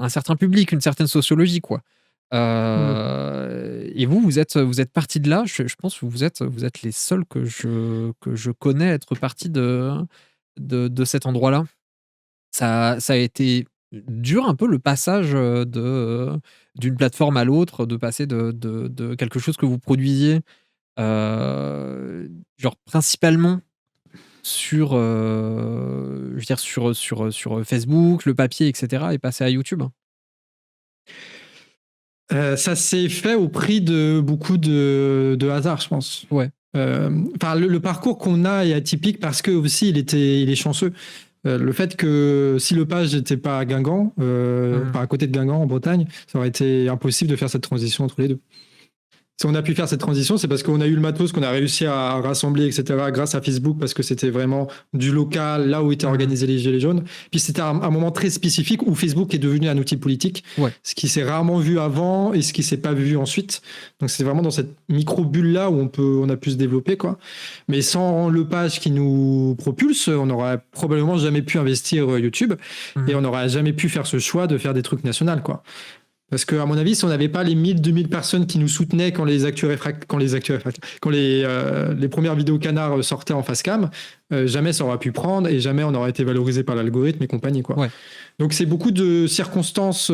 certain public, une certaine sociologie, quoi. Mm. Et vous êtes partis de là. Je pense que vous êtes les seuls que je connais être partis de cet endroit-là. Ça a été dur un peu le passage, d'une plateforme à l'autre, de passer de quelque chose que vous produisiez, genre principalement sur, je veux dire sur Facebook, le papier et cetera et passer à YouTube? Ça s'est fait au prix de beaucoup de hasard, je pense. Ouais. Enfin, le parcours qu'on a est atypique parce que aussi il est chanceux. Le fait que si le page n'était pas à Guingamp, enfin à côté de Guingamp en Bretagne, ça aurait été impossible de faire cette transition entre les deux. Si on a pu faire cette transition, c'est parce qu'on a eu le matos qu'on a réussi à rassembler, etc., grâce à Facebook, parce que c'était vraiment du local, là où étaient organisés les Gilets jaunes. Puis c'était un moment très spécifique où Facebook est devenu un outil politique, ce qui s'est rarement vu avant et ce qui s'est pas vu ensuite. Donc c'est vraiment dans cette micro-bulle-là où on a pu se développer, quoi. Mais sans le page qui nous propulse, on n'aurait probablement jamais pu investir YouTube et on n'aurait jamais pu faire ce choix de faire des trucs nationaux, quoi. Parce qu'à mon avis, si on n'avait pas les 1000-2000 personnes qui nous soutenaient quand les premières vidéos canards sortaient en face cam, jamais ça aurait pu prendre et jamais on aurait été valorisé par l'algorithme et compagnie, quoi. Ouais. Donc c'est beaucoup de circonstances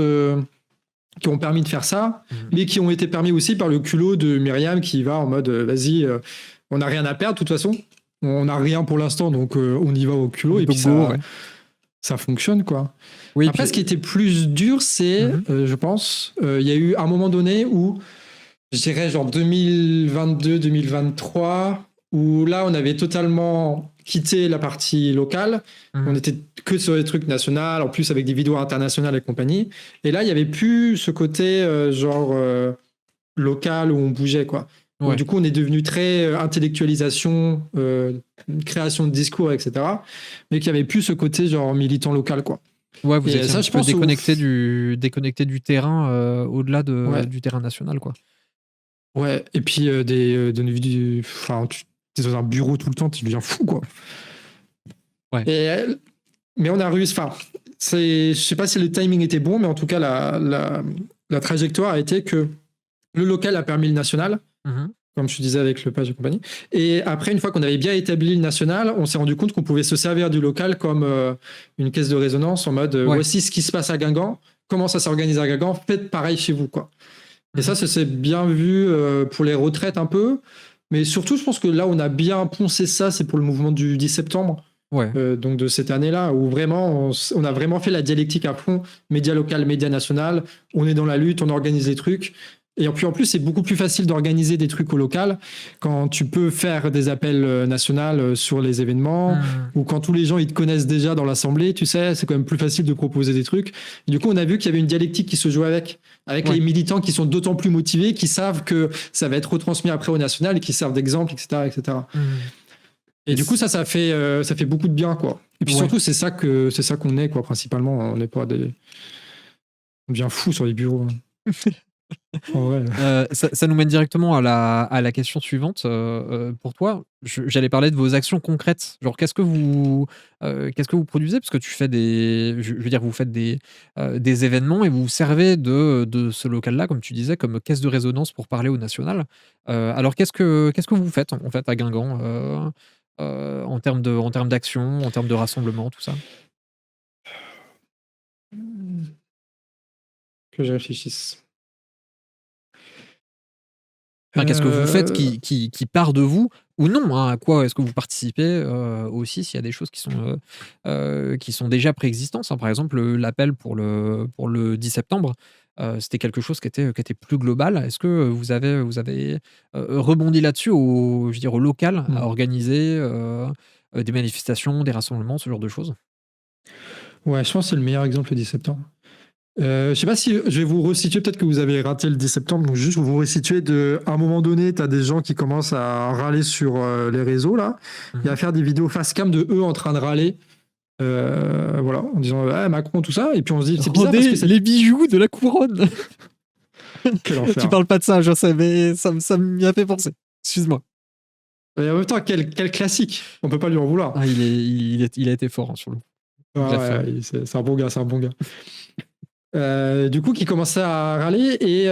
qui ont permis de faire ça, mais qui ont été permis aussi par le culot de Myriam qui va en mode vas-y, on n'a rien à perdre de toute façon, on n'a rien pour l'instant, donc on y va au culot et puis ça fonctionne, quoi. Oui, après, ce qui était plus dur, c'est, je pense, il y a eu un moment donné où, je dirais genre 2022-2023, où là, on avait totalement quitté la partie locale. On était que sur les trucs nationaux, en plus avec des vidéos internationales et compagnie. Et là, il n'y avait plus ce côté local où on bougeait, quoi. Ouais. Du coup, on est devenu très intellectualisation, création de discours, etc. Mais qu'il n'y avait plus ce côté genre militant local, quoi. Ouais, vous êtes un peu déconnecté du terrain, au-delà du terrain national, quoi. Ouais, et puis t'es dans un bureau tout le temps, tu deviens fou, quoi. Ouais. Mais on a réussi. Enfin, je sais pas si le timing était bon, mais en tout cas, la trajectoire a été que le local a permis le national. Comme je disais avec le page et compagnie. Et après, une fois qu'on avait bien établi le national, on s'est rendu compte qu'on pouvait se servir du local comme une caisse de résonance en mode voici ce qui se passe à Guingamp, comment ça s'organise à Guingamp, faites pareil chez vous, quoi. Et ça s'est bien vu pour les retraites un peu, mais surtout, je pense que là, on a bien poncé ça, c'est pour le mouvement du 10 septembre. Ouais. Donc de cette année-là, où vraiment, on a vraiment fait la dialectique à fond, média local, média national, on est dans la lutte, on organise les trucs. Et puis en plus, c'est beaucoup plus facile d'organiser des trucs au local quand tu peux faire des appels nationaux sur les événements ou quand tous les gens ils te connaissent déjà dans l'assemblée, tu sais, c'est quand même plus facile de proposer des trucs. Et du coup, on a vu qu'il y avait une dialectique qui se jouait avec les militants qui sont d'autant plus motivés, qui savent que ça va être retransmis après au national et qui servent d'exemple, etc., etc. Et du coup, ça fait beaucoup de bien, quoi. Et puis surtout, c'est ça qu'on est, quoi, principalement. On n'est pas des... On devient fou sur les bureaux. Oh ouais. Ça nous mène directement à la question suivante. Pour toi, j'allais parler de vos actions concrètes. Genre, qu'est-ce que vous produisez? Parce que tu fais je veux dire, vous faites des événements et vous vous servez de ce local-là, comme tu disais, comme caisse de résonance pour parler au national. Alors, qu'est-ce que vous faites en fait à Guingamp, en termes d'action, en termes de rassemblement, tout ça? Que je réfléchisse. Enfin, qu'est-ce que vous faites qui part de vous ou non, hein, à quoi est-ce que vous participez aussi s'il y a des choses qui sont déjà préexistantes, hein. Par exemple, l'appel pour le 10 septembre, c'était quelque chose qui était plus global. Est-ce que vous avez rebondi là-dessus je veux dire, au local, à organiser des manifestations, des rassemblements, ce genre de choses? Ouais, je pense que c'est le meilleur exemple le 10 septembre. Je sais pas si je vais vous resituer, peut-être que vous avez raté le 10 septembre, donc juste vous resituer à un moment donné, tu as des gens qui commencent à râler sur les réseaux là, et à faire des vidéos face cam de eux en train de râler, voilà, en disant Macron, tout ça, et puis on se dit c'est bizarre parce que les bijoux de la couronne. Quel enfer. Tu parles pas de ça, je sais, mais ça m'y a fait penser. Excuse-moi. Et en même temps, quel classique, on peut pas lui en vouloir. Ah, il a été fort sur le coup. C'est un bon gars, c'est un bon gars. Du coup, qui commençait à râler et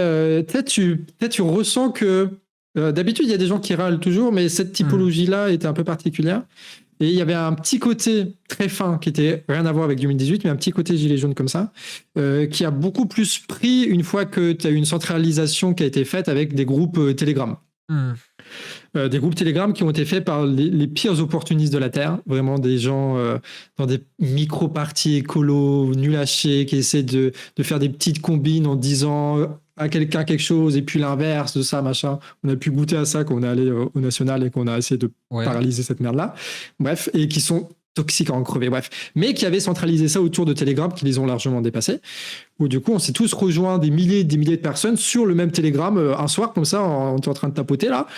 peut-être tu ressens que d'habitude il y a des gens qui râlent toujours, mais cette typologie-là était un peu particulière. Et il y avait un petit côté très fin qui était rien à voir avec 2018, mais un petit côté gilet jaune comme ça, qui a beaucoup plus pris une fois que tu as eu une centralisation qui a été faite avec des groupes Telegram. Des groupes Telegram qui ont été faits par les pires opportunistes de la Terre, vraiment des gens dans des micro-partis écolos nuls à chier qui essaient de faire des petites combines en disant à quelqu'un quelque chose et puis l'inverse de ça, machin. On a pu goûter à ça quand on est allé au National et qu'on a essayé de paralyser cette merde-là. Bref, et qui sont toxiques à en crever, bref. Mais qui avaient centralisé ça autour de Telegram, qui les ont largement dépassés. Où du coup, on s'est tous rejoints des milliers de personnes sur le même Telegram un soir, comme ça, on était en train de tapoter là.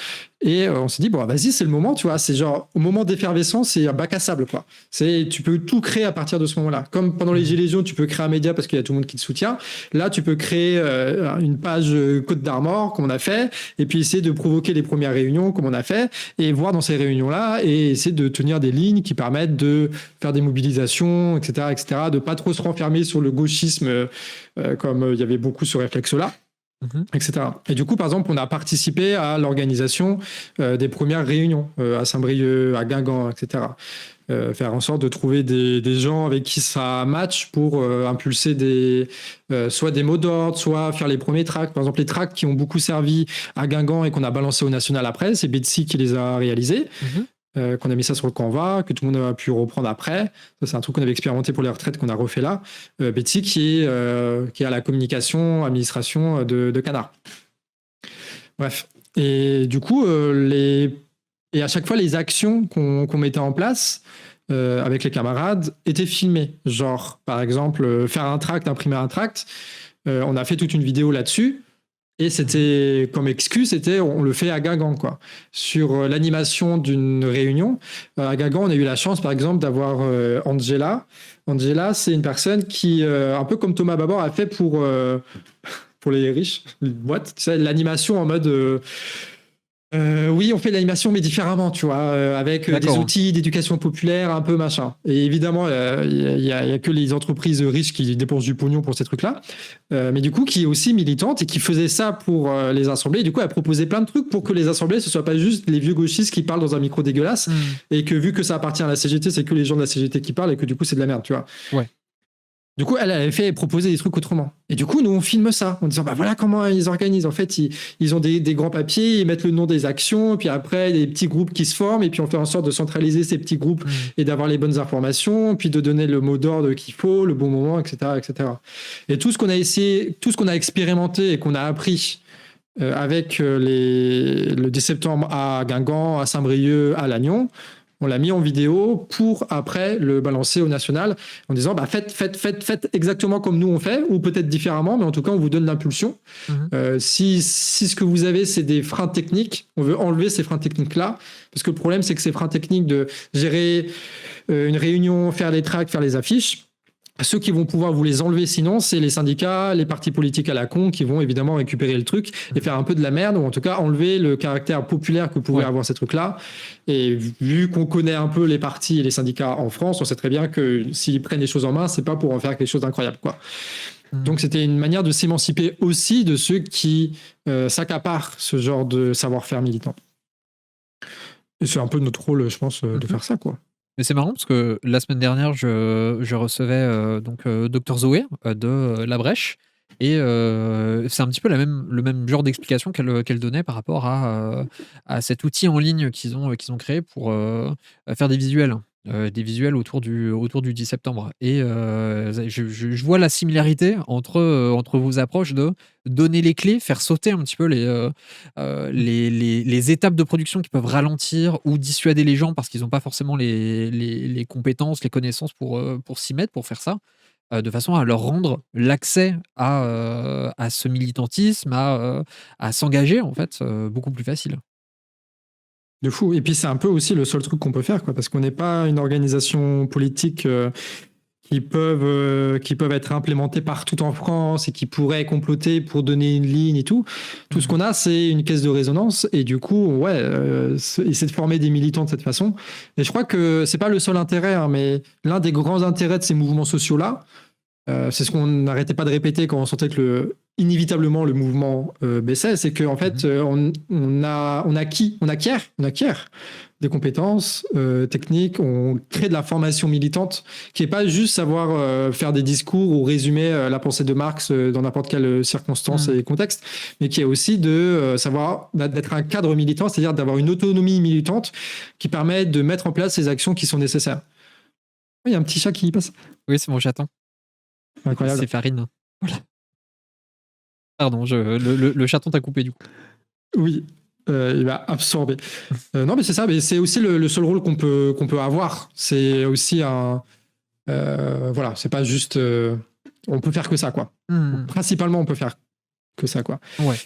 Et on s'est dit, bon, vas-y, c'est le moment, tu vois. C'est genre, au moment d'effervescence, c'est un bac à sable, quoi. Tu peux tout créer à partir de ce moment-là. Comme pendant les Gilets jaunes, tu peux créer un média parce qu'il y a tout le monde qui te soutient. Là, tu peux créer une page Côte d'Armor, comme on a fait, et puis essayer de provoquer les premières réunions, comme on a fait, et voir dans ces réunions-là, et essayer de tenir des lignes qui permettent de faire des mobilisations, etc., de pas trop se renfermer sur le gauchisme, comme il y avait beaucoup ce réflexe-là. Etc. Et du coup, par exemple, on a participé à l'organisation des premières réunions à Saint-Brieuc, à Guingamp, etc. Faire en sorte de trouver des gens avec qui ça match pour impulser soit des mots d'ordre, soit faire les premiers tracts. Par exemple, les tracts qui ont beaucoup servi à Guingamp et qu'on a balancé au National après, c'est Betsy qui les a réalisés. Qu'on a mis ça sur le Canva, que tout le monde a pu reprendre après. Ça, c'est un truc qu'on avait expérimenté pour les retraites qu'on a refait là. Betsy qui est à la communication, administration de Canard. Bref. Et du coup, et à chaque fois, les actions qu'on mettait en place avec les camarades étaient filmées. Genre, par exemple, faire un tract, imprimer un tract. On a fait toute une vidéo là-dessus. Et c'était, comme excuse, on le fait à Guingamp, quoi. Sur l'animation d'une réunion, à Guingamp, on a eu la chance, par exemple, d'avoir Angela. Angela, c'est une personne qui, un peu comme Thomas Babor, a fait pour les riches, les boîtes, tu sais, l'animation en mode... oui, on fait l'animation, mais différemment, tu vois, avec des outils d'éducation populaire, un peu machin. Et évidemment, il y a que les entreprises riches qui dépensent du pognon pour ces trucs-là. Mais du coup, qui est aussi militante et qui faisait ça pour les assemblées. Et du coup, elle proposait plein de trucs pour que les assemblées, ce soit pas juste les vieux gauchistes qui parlent dans un micro dégueulasse. Et que vu que ça appartient à la CGT, c'est que les gens de la CGT qui parlent et que du coup, c'est de la merde, tu vois. Ouais. Du coup, elle avait fait proposer des trucs autrement. Et du coup, nous, on filme ça en disant, bah voilà comment ils organisent. En fait, ils ont des grands papiers, ils mettent le nom des actions, et puis après, des petits groupes qui se forment, et puis on fait en sorte de centraliser ces petits groupes et d'avoir les bonnes informations, puis de donner le mot d'ordre qu'il faut, le bon moment, etc., etc. Et tout ce qu'on a essayé, tout ce qu'on a expérimenté et qu'on a appris avec le 10 septembre à Guingamp, à Saint-Brieuc, à Lannion, on l'a mis en vidéo pour après le balancer au National en disant bah faites exactement comme nous on fait ou peut-être différemment, mais en tout cas on vous donne l'impulsion. Si ce que vous avez c'est des freins techniques, on veut enlever ces freins techniques là parce que le problème c'est que ces freins techniques de gérer une réunion, faire les tracts, faire les affiches, ceux qui vont pouvoir vous les enlever sinon, c'est les syndicats, les partis politiques à la con qui vont évidemment récupérer le truc et faire un peu de la merde ou en tout cas enlever le caractère populaire que pouvaient avoir ces trucs-là. Et vu qu'on connaît un peu les partis et les syndicats en France, on sait très bien que s'ils prennent les choses en main, c'est pas pour en faire quelque chose d'incroyable, quoi. Donc c'était une manière de s'émanciper aussi de ceux qui s'accaparent ce genre de savoir-faire militant. Et c'est un peu notre rôle, je pense, de faire ça, quoi. Mais c'est marrant parce que la semaine dernière, je recevais Dr Zoé de La Brèche et c'est un petit peu le même genre d'explication qu'elle donnait par rapport à cet outil en ligne qu'ils ont créé pour faire des visuels. Des visuels autour du 10 septembre. Et je vois la similarité entre vos approches de donner les clés, faire sauter un petit peu les étapes de production qui peuvent ralentir ou dissuader les gens parce qu'ils n'ont pas forcément les compétences, les connaissances pour s'y mettre, pour faire ça. de façon à leur rendre l'accès à ce militantisme, à s'engager, en fait, beaucoup plus facile. De fou. Et puis c'est un peu aussi le seul truc qu'on peut faire, quoi, parce qu'on n'est pas une organisation politique qui peuvent être implémentées partout en France et qui pourraient comploter pour donner une ligne et tout. Tout ce qu'on a, c'est une caisse de résonance. Et du coup, essayer de former des militants de cette façon. Et je crois que c'est pas le seul intérêt, hein, mais l'un des grands intérêts de ces mouvements sociaux-là, c'est ce qu'on n'arrêtait pas de répéter quand on sentait que inévitablement le mouvement baissait, c'est qu'en fait, on acquiert des compétences techniques, on crée de la formation militante qui n'est pas juste savoir faire des discours ou résumer la pensée de Marx dans n'importe quelle circonstance et contexte, mais qui est aussi de savoir d'être un cadre militant, c'est-à-dire d'avoir une autonomie militante qui permet de mettre en place ces actions qui sont nécessaires. Il y a un petit chat qui passe. Oui, c'est mon chaton. Incroyable. C'est Farine. Voilà. Pardon, le chaton t'a coupé du coup. Oui, il va absorber. Non, mais c'est ça, mais c'est aussi le seul rôle qu'on peut avoir. C'est aussi un... voilà, c'est pas juste... on peut faire que ça, quoi. Principalement, on peut faire que ça, quoi. Ouais.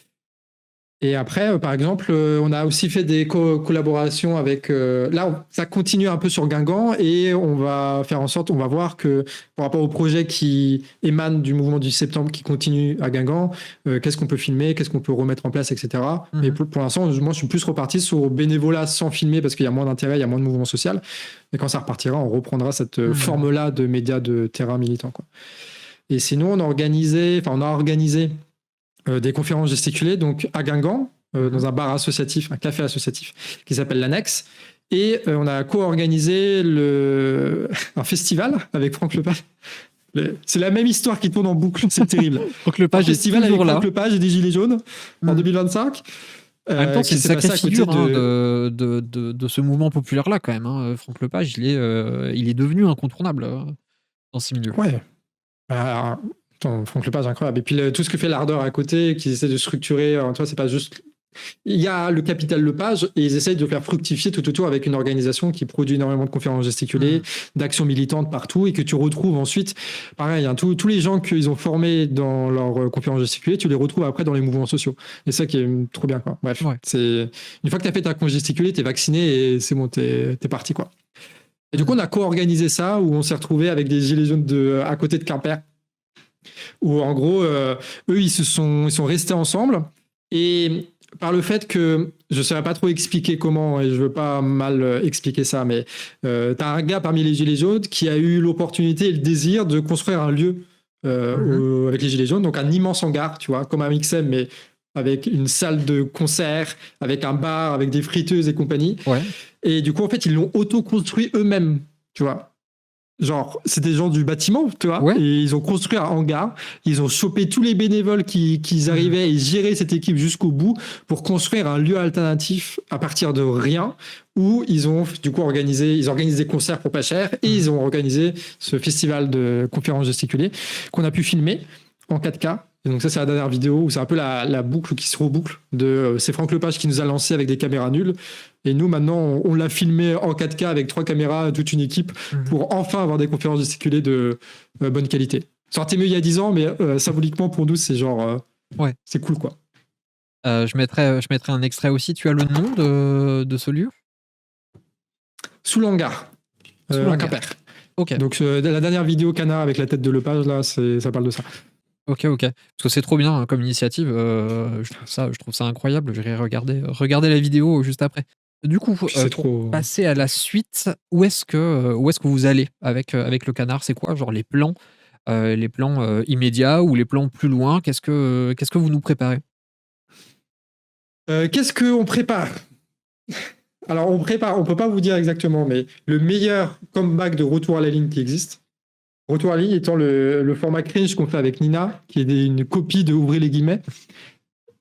Et après, par exemple, on a aussi fait des collaborations avec... là, ça continue un peu sur Guingamp et on va faire en sorte, on va voir que par rapport au projet qui émane du mouvement du septembre qui continue à Guingamp, qu'est-ce qu'on peut filmer, qu'est-ce qu'on peut remettre en place, etc. Mais pour l'instant, moi, je suis plus reparti sur bénévolat sans filmer parce qu'il y a moins d'intérêt, il y a moins de mouvement social. Et quand ça repartira, on reprendra cette forme-là de médias de terrain militant, quoi. Et sinon, on a organisé des conférences gesticulées donc à Guingamp, dans un bar associatif, un café associatif qui s'appelle l'Annexe. Et on a co-organisé un festival avec Franck Lepage. C'est la même histoire qui tourne en boucle, c'est terrible. Franck Lepage est toujours avec là. Franck Lepage et des Gilets jaunes en 2025. En même temps, c'est une sacrée figure de ce mouvement populaire-là, quand même. Hein. Franck Lepage, il est devenu incontournable dans ces milieux. Ouais. Franck Lepage, incroyable. Et puis tout ce que fait l'Ardeur à côté, qu'ils essaient de structurer, toi, c'est pas juste. Il y a le capital Lepage et ils essayent de faire fructifier tout autour avec une organisation qui produit énormément de conférences gesticulées, d'actions militantes partout et que tu retrouves ensuite. Pareil, hein, tous les gens qu'ils ont formés dans leurs conférences gesticulées, tu les retrouves après dans les mouvements sociaux. Et ça qui est trop bien, quoi. Bref, c'est une fois que tu as fait ta conférence gesticulée, tu es vacciné et c'est bon, t'es parti, quoi. Et du coup, on a co-organisé ça où on s'est retrouvé avec des gilets jaunes à côté de Quimper. Où en gros, eux, ils sont restés ensemble et par le fait que je ne saurais pas trop expliquer comment et je ne veux pas mal expliquer ça, mais tu as un gars parmi les Gilets jaunes qui a eu l'opportunité et le désir de construire un lieu avec les Gilets jaunes, donc un immense hangar, tu vois, comme un Mixem, mais avec une salle de concert, avec un bar, avec des friteuses et compagnie. Ouais. Et du coup, en fait, ils l'ont auto-construit eux-mêmes, tu vois. Genre, c'est des gens du bâtiment, tu vois, et ils ont construit un hangar, ils ont chopé tous les bénévoles qui arrivaient et géré cette équipe jusqu'au bout pour construire un lieu alternatif à partir de rien, où ils ont du coup organisé des concerts pour pas cher et ils ont organisé ce festival de conférences gesticulées qu'on a pu filmer en 4K. Et donc ça, c'est la dernière vidéo où c'est un peu la boucle qui se reboucle. C'est Franck Lepage qui nous a lancé avec des caméras nulles. Et nous, maintenant, on l'a filmé en 4K avec 3 caméras, toute une équipe, pour enfin avoir des conférences gesticulées de bonne qualité. Ça aurait été mieux il y a 10 ans, mais symboliquement, pour nous, c'est genre... c'est cool, quoi. Je mettrai un extrait aussi. Tu as le nom de ce lieu ? Sous l'hangar. À Quimper. Ok. Donc, la dernière vidéo Canard avec la tête de Lepage, là, ça parle de ça. Ok. Parce que c'est trop bien hein, comme initiative. Je trouve ça incroyable. Je vais regarder la vidéo juste après. Du coup, pour passer à la suite, où est-ce que vous allez avec le Canard ? C'est quoi, genre les plans immédiats ou les plans plus loin ? Qu'est-ce que vous nous préparez ? Qu'est-ce qu'on prépare ? Alors, on peut pas vous dire exactement, mais le meilleur comeback de Retour à la ligne qui existe. Retour à la ligne étant le format cringe qu'on fait avec Nina, qui est une copie de Ouvrez les guillemets.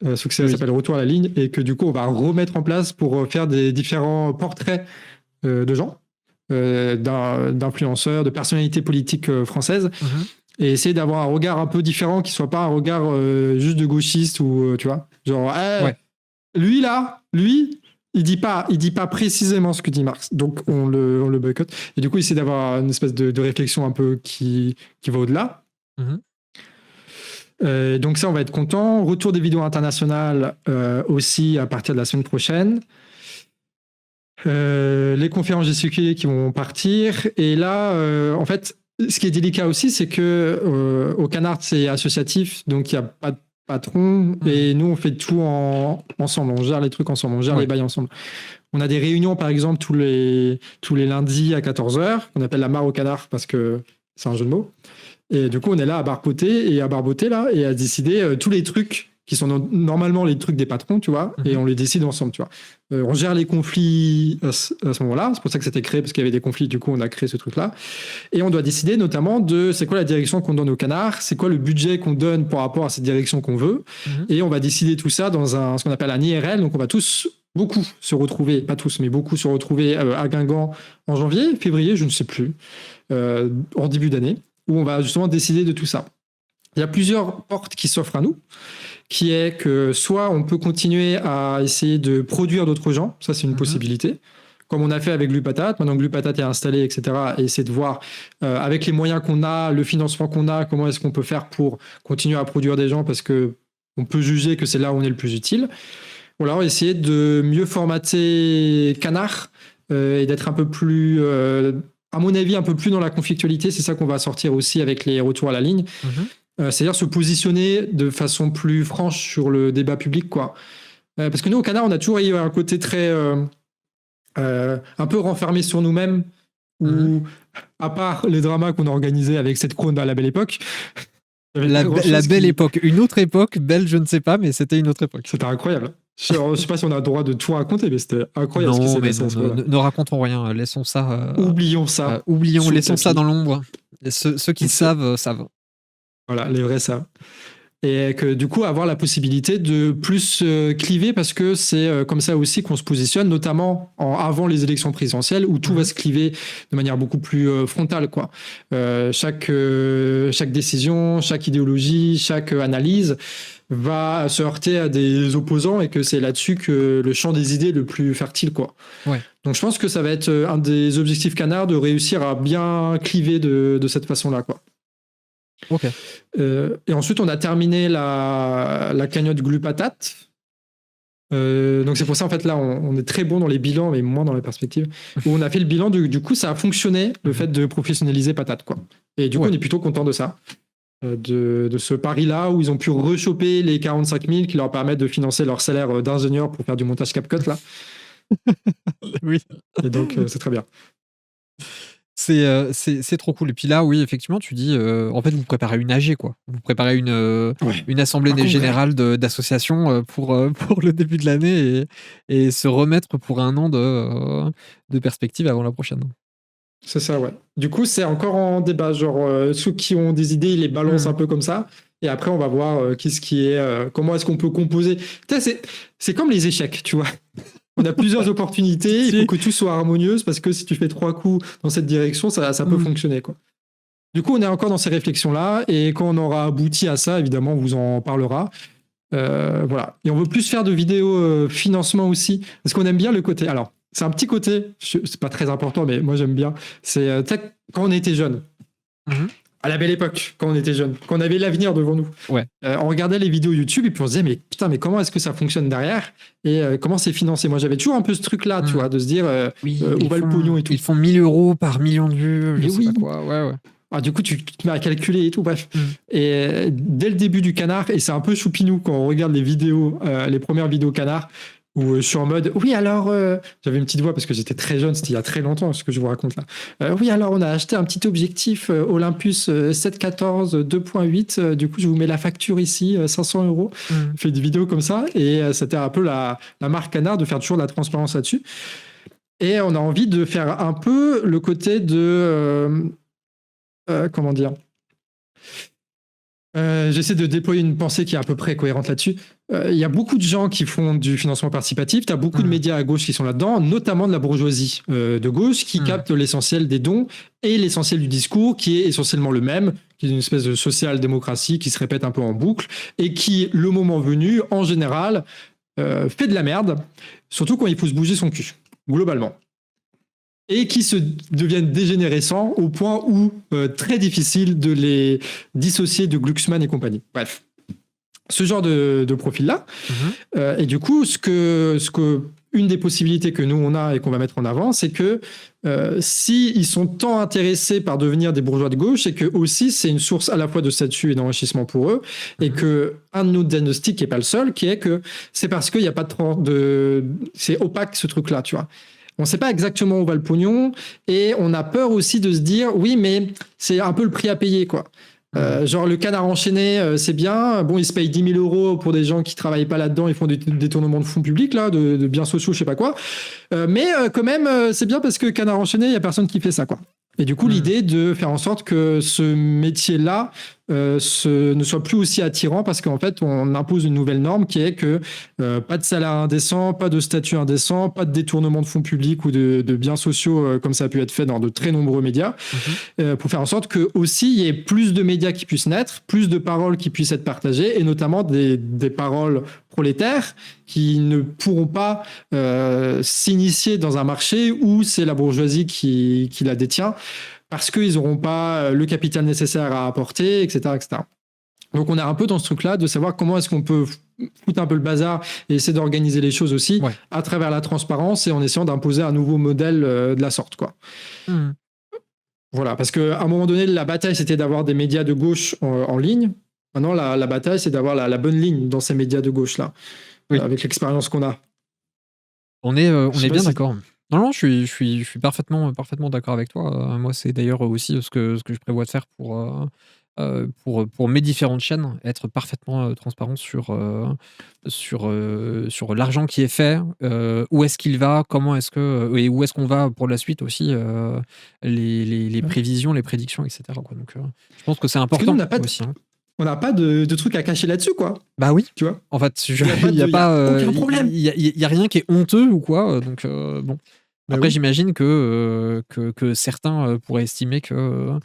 Ce que ça s'appelle Retour à la ligne, et que du coup, on va remettre en place pour faire des différents portraits de gens, d'influenceurs, de personnalités politiques françaises, et essayer d'avoir un regard un peu différent, qui soit pas un regard juste de gauchiste, ou tu vois, genre, lui, il dit pas précisément ce que dit Marx. Donc, on le boycotte. Et du coup, il essaie d'avoir une espèce de réflexion un peu qui va au-delà. Donc ça, on va être content. Retour des vidéos internationales aussi à partir de la semaine prochaine. Les conférences GCQ qui vont partir. Et là, en fait, ce qui est délicat aussi, c'est que au Canard, c'est associatif, donc il n'y a pas de patron. Et nous, on fait tout ensemble. On gère les trucs ensemble, on gère les bails ensemble. On a des réunions, par exemple, tous les lundis à 14h, qu'on appelle la mare au Canard parce que c'est un jeu de mots. Et du coup, on est là à barboter là, et à décider tous les trucs qui sont normalement les trucs des patrons, tu vois, et on les décide ensemble, tu vois. On gère les conflits à ce moment-là, c'est pour ça que c'était créé, parce qu'il y avait des conflits, du coup, on a créé ce truc-là. Et on doit décider notamment de c'est quoi la direction qu'on donne au Canard, c'est quoi le budget qu'on donne par rapport à cette direction qu'on veut, et on va décider tout ça dans ce qu'on appelle un IRL, donc on va beaucoup se retrouver, pas tous, mais beaucoup se retrouver à Guingamp en janvier, février, je ne sais plus, en début d'année, où on va justement décider de tout ça. Il y a plusieurs portes qui s'offrent à nous, qui est que soit on peut continuer à essayer de produire d'autres gens, ça c'est une possibilité, comme on a fait avec Glupatate, maintenant que Glupatate est installé, etc., et essayer de voir avec les moyens qu'on a, le financement qu'on a, comment est-ce qu'on peut faire pour continuer à produire des gens, parce que on peut juger que c'est là où on est le plus utile. Voilà, on va essayer de mieux formater Canard et d'être un peu plus... à mon avis, un peu plus dans la conflictualité, c'est ça qu'on va sortir aussi avec les retours à la ligne. C'est-à-dire se positionner de façon plus franche sur le débat public, quoi. Parce que nous, au Canard, on a toujours eu un côté très... un peu renfermé sur nous-mêmes, où, à part les dramas qu'on a organisés avec cette crône à la belle époque... La belle époque. Une autre époque, belle, je ne sais pas, mais c'était une autre époque. C'était incroyable. Je ne sais pas si on a le droit de tout raconter, mais c'était incroyable. Non, mais ne racontons rien. Laissons ça. Oublions ça. Laissons ça dans l'ombre. Ceux qui savent. Voilà, les vrais savent. Et que du coup, avoir la possibilité de plus cliver, parce que c'est comme ça aussi qu'on se positionne, notamment avant les élections présidentielles, où tout va se cliver de manière beaucoup plus frontale, quoi. Chaque décision, chaque idéologie, chaque analyse va se heurter à des opposants, et que c'est là-dessus que le champ des idées est le plus fertile, quoi. Ouais. Donc je pense que ça va être un des objectifs Canard, de réussir à bien cliver de cette façon-là, quoi. Ok. Et ensuite, on a terminé la cagnotte Glupatate. Donc c'est pour ça, en fait, là, on est très bon dans les bilans, mais moins dans la perspective. Où on a fait le bilan, du coup, ça a fonctionné, le fait de professionnaliser Patate, quoi. Et du coup, on est plutôt content de ça. De ce pari-là, où ils ont pu rechoper les 45 000 qui leur permettent de financer leur salaire d'ingénieur pour faire du montage CapCut, là. Oui. Et donc, c'est très bien. C'est trop cool. Et puis là, oui, effectivement, tu dis, en fait, vous préparez une AG, quoi. Vous préparez une assemblée générale d'associations pour le début de l'année et se remettre pour un an de perspective avant la prochaine. C'est ça, ouais. Du coup, c'est encore en débat. Genre, ceux qui ont des idées, ils les balancent un peu comme ça. Et après, on va voir comment est-ce qu'on peut composer. C'est comme les échecs, tu vois. On a plusieurs opportunités, il faut que tout soit harmonieuse, parce que si tu fais 3 coups dans cette direction, ça peut fonctionner, quoi. Du coup, on est encore dans ces réflexions-là, et quand on aura abouti à ça, évidemment, on vous en parlera. Voilà. Et on veut plus faire de vidéos financement aussi, parce qu'on aime bien le côté... Alors, c'est un petit côté, c'est pas très important, mais moi j'aime bien, c'est quand on était jeune. À la belle époque, quand on était jeune, quand on avait l'avenir devant nous. Ouais. On regardait les vidéos YouTube et puis on se disait, mais putain, mais comment est-ce que ça fonctionne derrière, et comment c'est financé? Moi, j'avais toujours un peu ce truc-là, tu vois, de se dire où va le pognon et tout. Ils font 1 000 € par million de vues, je sais pas quoi. Ouais. Ah, du coup, tu te mets à calculer et tout, bref. Et dès le début du Canard, et c'est un peu choupinou quand on regarde les vidéos, les premières vidéos Canard, où je suis en mode, oui, alors, j'avais une petite voix parce que j'étais très jeune, c'était il y a très longtemps, ce que je vous raconte là. Oui, alors, on a acheté un petit objectif Olympus 714 2.8, du coup, je vous mets la facture ici, 500 €. Je fais des vidéos comme ça, et c'était un peu la marque Canard, de faire toujours de la transparence là-dessus. Et on a envie de faire un peu le côté de... comment dire, j'essaie de déployer une pensée qui est à peu près cohérente là-dessus. Il y a beaucoup de gens qui font du financement participatif. Tu as beaucoup de médias à gauche qui sont là-dedans, notamment de la bourgeoisie de gauche, qui capte l'essentiel des dons et l'essentiel du discours, qui est essentiellement le même, qui est une espèce de social-démocratie qui se répète un peu en boucle, et qui, le moment venu, en général, fait de la merde, surtout quand il faut se bouger son cul, globalement. Et qui se deviennent dégénérescents au point où très difficile de les dissocier de Glucksmann et compagnie. Bref, ce genre de profil-là. Et du coup, une des possibilités que nous, on a et qu'on va mettre en avant, c'est que s'ils sont tant intéressés par devenir des bourgeois de gauche, c'est que aussi c'est une source à la fois de statut et d'enrichissement pour eux, et que un de nos diagnostics, qui n'est pas le seul, qui est que c'est parce qu'il n'y a pas c'est opaque ce truc-là, tu vois. On ne sait pas exactement où va le pognon et on a peur aussi de se dire oui, mais c'est un peu le prix à payer, quoi. Genre le canard enchaîné, c'est bien. Bon, ils se payent 10 000 euros pour des gens qui travaillent pas là-dedans. Ils font des détournements de fonds publics, là, de biens sociaux, je sais pas quoi. Mais quand même, c'est bien parce que canard enchaîné, il y a personne qui fait ça, quoi. Et du coup, l'idée de faire en sorte que ce métier-là ne soit plus aussi attirant parce qu'en fait, on impose une nouvelle norme qui est que pas de salaire indécent, pas de statut indécent, pas de détournement de fonds publics ou de biens sociaux comme ça a pu être fait dans de très nombreux médias, pour faire en sorte que aussi il y ait plus de médias qui puissent naître, plus de paroles qui puissent être partagées et notamment des paroles prolétaires qui ne pourront pas s'initier dans un marché où c'est la bourgeoisie qui la détient parce qu'ils n'auront pas le capital nécessaire à apporter, etc., etc. Donc on est un peu dans ce truc-là de savoir comment est-ce qu'on peut foutre un peu le bazar et essayer d'organiser les choses aussi à travers la transparence et en essayant d'imposer un nouveau modèle de la sorte, quoi. Voilà, parce qu'à un moment donné, la bataille, c'était d'avoir des médias de gauche en ligne. Maintenant, la bataille, c'est d'avoir la bonne ligne dans ces médias de gauche-là, avec l'expérience qu'on a. On est bien d'accord. Non, je suis parfaitement d'accord avec toi. Moi, c'est d'ailleurs aussi ce que je prévois de faire pour mes différentes chaînes, être parfaitement transparent sur l'argent qui est fait, où est-ce qu'il va, comment est-ce que et où est-ce qu'on va pour la suite aussi, les prévisions, les prédictions, etc., quoi. Donc, je pense que c'est important aussi. On n'a pas de trucs à cacher là-dessus, quoi. Bah oui, tu vois. En fait, il n'y a pas aucun problème. Il y a rien qui est honteux ou quoi. Donc bon. Après, j'imagine que certains pourraient estimer que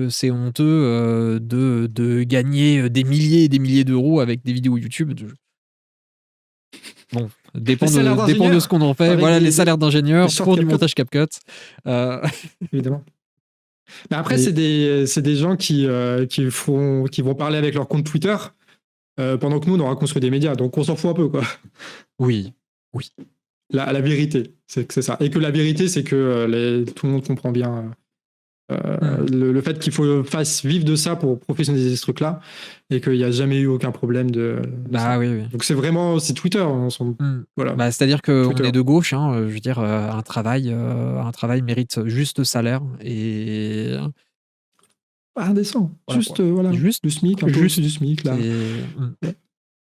c'est honteux de gagner des milliers et des milliers d'euros avec des vidéos YouTube. Bon, dépend de ce qu'on en fait. Voilà, les salaires d'ingénieurs pour du montage CapCut. Évidemment. Mais après, c'est des gens qui vont parler avec leur compte Twitter pendant que nous, on aura construit des médias. Donc, on s'en fout un peu, quoi. Oui. La vérité, c'est que c'est ça. Et que la vérité, c'est que tout le monde comprend bien le fait qu'il faut vivre de ça pour professionnaliser ce truc-là et qu'il n'y a jamais eu aucun problème de ça. Oui. Donc c'est Twitter. Voilà. Bah, c'est-à-dire qu'on est de gauche. Je veux dire, un travail mérite juste salaire et... indécent. Voilà, juste du SMIC, un peu juste du SMIC. Là.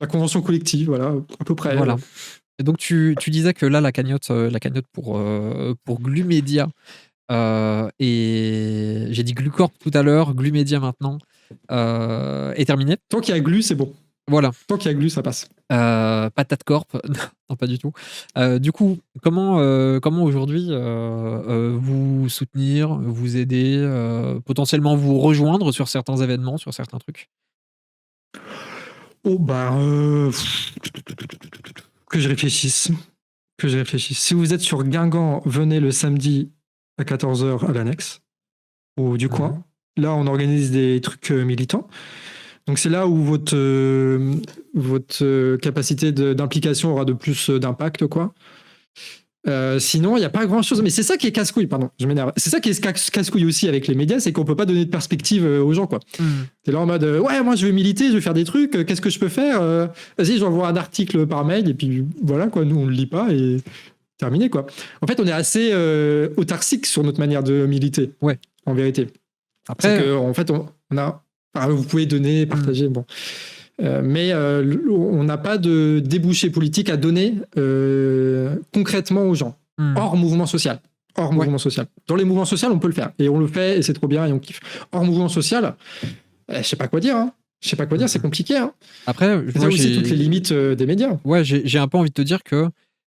La convention collective, voilà, à peu près. Voilà. Et donc tu disais que là, la cagnotte pour Glumedia, et j'ai dit Glucorp tout à l'heure, Glumedia maintenant, est terminée. Tant qu'il y a Glu, c'est bon. Voilà. Tant qu'il y a Glu, ça passe. Patate Corp, non, pas du tout. Du coup, comment aujourd'hui vous soutenir, vous aider, potentiellement vous rejoindre sur certains événements, sur certains trucs? Oh que je réfléchisse. Si vous êtes sur Guingamp, venez le samedi à 14h à l'annexe, ou du coin. Là, on organise des trucs militants. Donc, c'est là où votre capacité d'implication aura de plus d'impact, quoi. Sinon, il n'y a pas grand-chose. Mais c'est ça qui est casse-couille, pardon, je m'énerve. C'est ça qui est casse-couille aussi avec les médias, c'est qu'on ne peut pas donner de perspective aux gens, quoi. T'es là en mode, ouais, moi je veux militer, je veux faire des trucs, qu'est-ce que je peux faire Vas-y, j'envoie un article par mail, et puis voilà, quoi, nous on ne le lit pas, et terminé, quoi. En fait, on est assez autarcique sur notre manière de militer, en vérité. Après, c'est qu'en fait, on a... Enfin, vous pouvez donner, partager, bon... mais on n'a pas de débouché politique à donner concrètement aux gens, hors mouvement social. Mouvement social. Dans les mouvements sociaux, on peut le faire. Et on le fait, et c'est trop bien, et on kiffe. Hors mouvement social, je sais pas quoi dire. Je sais pas quoi dire, c'est compliqué. Après, c'est aussi toutes les limites des médias. Ouais, j'ai un peu envie de te dire que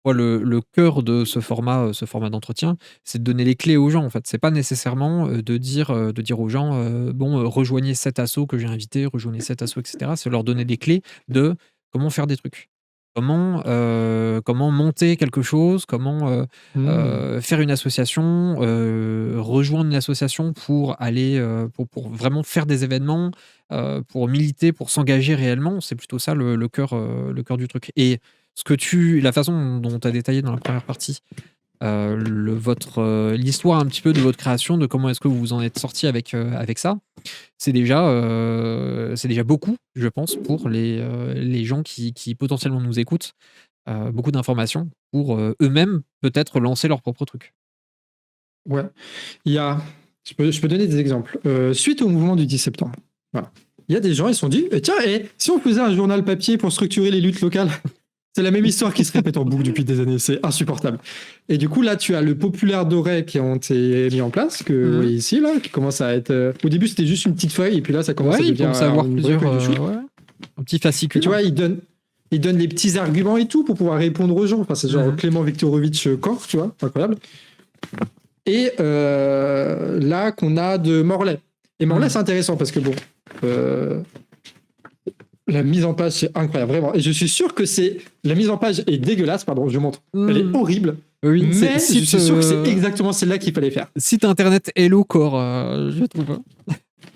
le cœur de ce format d'entretien, c'est de donner les clés aux gens, en fait. C'est pas nécessairement de dire aux gens, rejoignez cet asso que j'ai invité, rejoignez cet asso, etc. C'est leur donner des clés de comment faire des trucs. comment monter quelque chose, comment faire une association, rejoindre une association pour aller, pour vraiment faire des événements, pour militer, pour s'engager réellement. C'est plutôt ça le cœur du truc. Et la façon dont tu as détaillé dans la première partie, l'histoire un petit peu de votre création, de comment est-ce que vous vous en êtes sorti avec ça, c'est déjà beaucoup, je pense, pour les gens qui potentiellement nous écoutent, beaucoup d'informations pour eux-mêmes peut-être lancer leur propre truc. Ouais, je peux donner des exemples. Suite au mouvement du 10 septembre, voilà. Il y a des gens, ils se sont dit, tiens, si on faisait un journal papier pour structurer les luttes locales? C'est la même histoire qui se répète en boucle depuis des années, c'est insupportable. Et du coup, là, tu as le populaire doré qui ont été mis en place, que vous voyez ici, là, qui commence à être... Au début, c'était juste une petite feuille, et puis là, ça commence à devenir avoir plusieurs... un petit fascicule. Tu vois, ils donnent les petits arguments et tout pour pouvoir répondre aux gens. Enfin, c'est genre Clément Viktorovitch Kor, tu vois, incroyable. Et là, qu'on a de Morlaix. Et Morlaix, c'est intéressant, parce que bon... la mise en page, c'est incroyable, vraiment. Et je suis sûr que la mise en page est dégueulasse, pardon, je montre. Elle est horrible. Oui, mais je suis sûr que c'est exactement celle-là qu'il fallait faire. Site internet Hello Core, je trouve.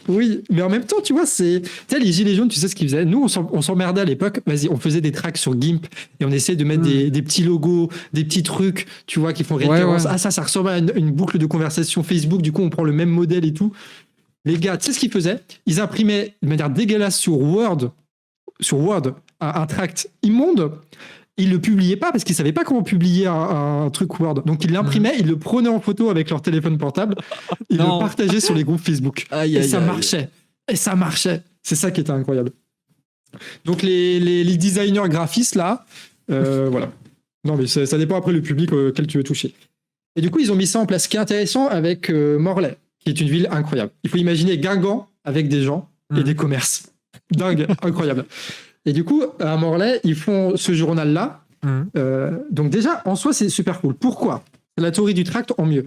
Oui, mais en même temps, tu vois, les gilets jaunes, tu sais ce qu'ils faisaient. Nous, on s'emmerdait à l'époque. Vas-y, on faisait des tracks sur GIMP et on essayait de mettre des petits logos, des petits trucs, tu vois, qui font référence. Ah, ça ressemble à une boucle de conversation Facebook. Du coup, on prend le même modèle et tout. Les gars, tu sais ce qu'ils faisaient? Ils imprimaient de manière dégueulasse sur Word un tract immonde. Ils le publiaient pas parce qu'ils savaient pas comment publier un truc Word. Donc ils l'imprimaient, ils le prenaient en photo avec leur téléphone portable, ils le partageaient sur les groupes Facebook. Ça marchait. Et ça marchait. C'est ça qui était incroyable. Donc les designers graphistes là, voilà. Non mais ça dépend après le public auquel tu veux toucher. Et du coup ils ont mis ça en place. Ce qui est intéressant avec Morlaix, qui est une ville incroyable. Il faut imaginer Guingamp avec des gens et des commerces. Dingue, incroyable. Et du coup, à Morlaix, ils font ce journal-là. Donc déjà, en soi, c'est super cool. Pourquoi? La théorie du tract en mieux.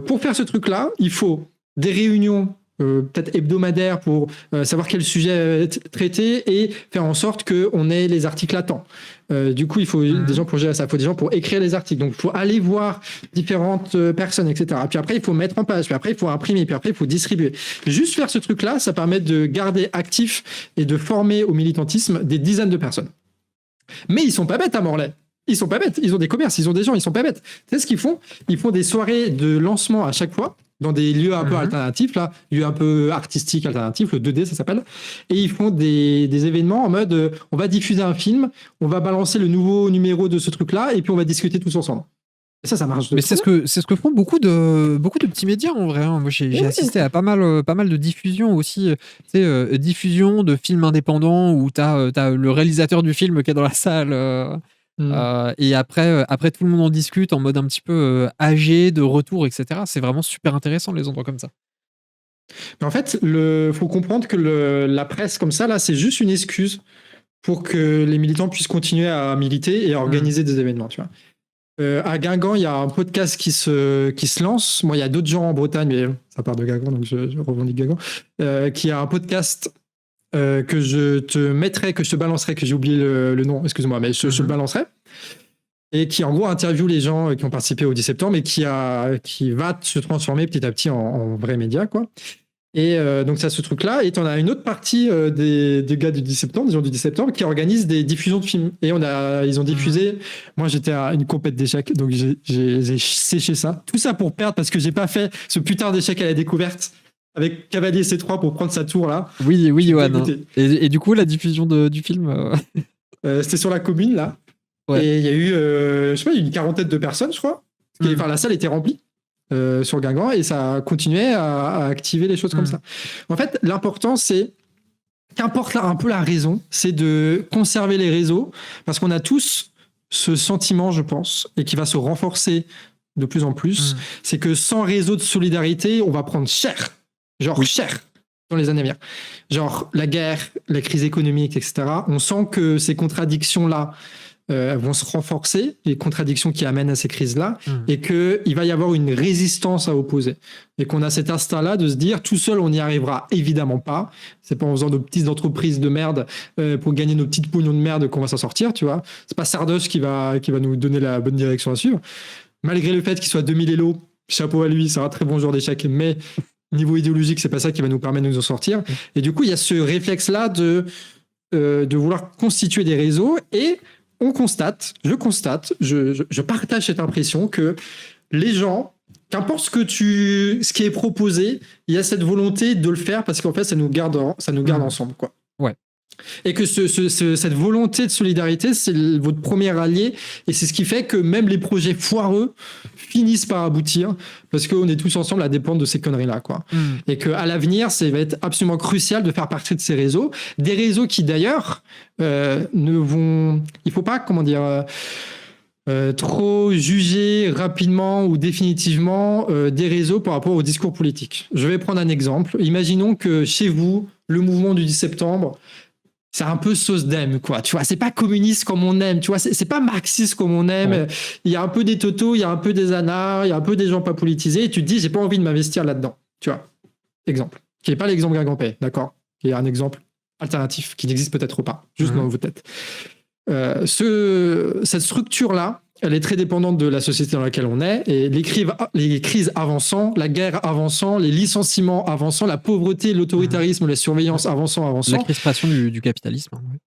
Pour faire ce truc-là, il faut des réunions peut-être hebdomadaires pour savoir quel sujet traiter et faire en sorte qu'on ait les articles à temps. Du coup, il faut des gens pour gérer ça. Il faut des gens pour écrire les articles. Donc, il faut aller voir différentes personnes, etc. Puis après, il faut mettre en page. Puis après, il faut imprimer. Puis après, il faut distribuer. Juste faire ce truc-là, ça permet de garder actif et de former au militantisme des dizaines de personnes. Mais ils sont pas bêtes à Morlaix. Ils sont pas bêtes. Ils ont des commerces, ils ont des gens, ils sont pas bêtes. Tu sais ce qu'ils font? Ils font des soirées de lancement à chaque fois, dans des lieux un peu alternatifs, là, lieux un peu artistiques alternatifs, le 2D, ça s'appelle. Et ils font des événements en mode, on va diffuser un film, on va balancer le nouveau numéro de ce truc-là, et puis on va discuter tous ensemble. Et ça marche. Mais c'est ce que font beaucoup de petits médias, en vrai. Moi, j'ai assisté à pas mal de diffusions aussi. Tu sais, diffusion de films indépendants où t'as le réalisateur du film qui est dans la salle. Et après, tout le monde en discute en mode un petit peu âgé, de retour, etc. C'est vraiment super intéressant, les endroits comme ça. Mais en fait, faut comprendre que la presse comme ça, là, c'est juste une excuse pour que les militants puissent continuer à militer et à organiser des événements, tu vois. À Guingamp, il y a un podcast qui se lance. Moi, il y a d'autres gens en Bretagne, mais ça part de Guingamp, donc je revendique Guingamp, qui a un podcast que je te mettrai, que je te balancerai, que j'ai oublié le nom, excuse-moi, mais je le balancerai, et qui en gros interviewe les gens qui ont participé au 10 septembre et qui va se transformer petit à petit en vrai média, quoi. Et donc ça, ce truc-là, et on a une autre partie des gars du 10 septembre, des gens du 10 septembre, qui organisent des diffusions de films. Et ils ont diffusé, moi j'étais à une compète d'échecs, donc j'ai séché ça. Tout ça pour perdre, parce que j'ai pas fait ce putain d'échec à la découverte avec Cavalier C3 pour prendre sa tour là. Oui, Johan. Et du coup, la diffusion du film c'était sur la commune là. Ouais. Et il y a eu, je sais pas, une quarantaine de personnes, je crois. Enfin, la salle était remplie sur Guingamp et ça a continué à activer les choses comme ça. En fait, l'important, c'est, qu'importe un peu la raison, c'est de conserver les réseaux, parce qu'on a tous ce sentiment, je pense, et qui va se renforcer de plus en plus, c'est que sans réseau de solidarité, on va prendre cher. Cher dans les années à venir. Genre la guerre, la crise économique, etc. On sent que ces contradictions-là vont se renforcer, les contradictions qui amènent à ces crises-là, et qu'il va y avoir une résistance à opposer. Et qu'on a cet instinct-là de se dire, tout seul, on n'y arrivera évidemment pas. C'est pas en faisant nos petites entreprises de merde pour gagner nos petites pognons de merde qu'on va s'en sortir, tu vois. C'est pas Sardoche qui va nous donner la bonne direction à suivre. Malgré le fait qu'il soit 2000 élo, chapeau à lui, c'est un très bon joueur d'échecs, mais niveau idéologique, c'est pas ça qui va nous permettre de nous en sortir. Et du coup, il y a ce réflexe-là de vouloir constituer des réseaux, et je partage cette impression que les gens, qu'importe ce qui est proposé, il y a cette volonté de le faire parce qu'en fait, ça nous garde ensemble, quoi. Ouais. Et que cette volonté de solidarité, c'est votre premier allié, et c'est ce qui fait que même les projets foireux finissent par aboutir parce qu'on est tous ensemble à dépendre de ces conneries-là, quoi. Et qu'à l'avenir, ça va être absolument crucial de faire partie de ces réseaux. Des réseaux qui, d'ailleurs, il faut pas, trop juger rapidement ou définitivement des réseaux par rapport au discours politique. Je vais prendre un exemple. Imaginons que chez vous, le mouvement du 10 septembre, c'est un peu sauce d'aime, quoi. Tu vois, c'est pas communiste comme on aime, tu vois, c'est pas marxiste comme on aime. Ouais. Il y a un peu des totos, il y a un peu des anards, il y a un peu des gens pas politisés, et tu te dis, j'ai pas envie de m'investir là-dedans. Tu vois, exemple. Qui n'est pas l'exemple Gargampé, d'accord? Qui est un exemple alternatif, qui n'existe peut-être pas, juste dans vos têtes. Cette structure-là, elle est très dépendante de la société dans laquelle on est, et les crises avançant, la guerre avançant, les licenciements avançant, la pauvreté, l'autoritarisme, la surveillance avançant. La crispation du capitalisme. Oui.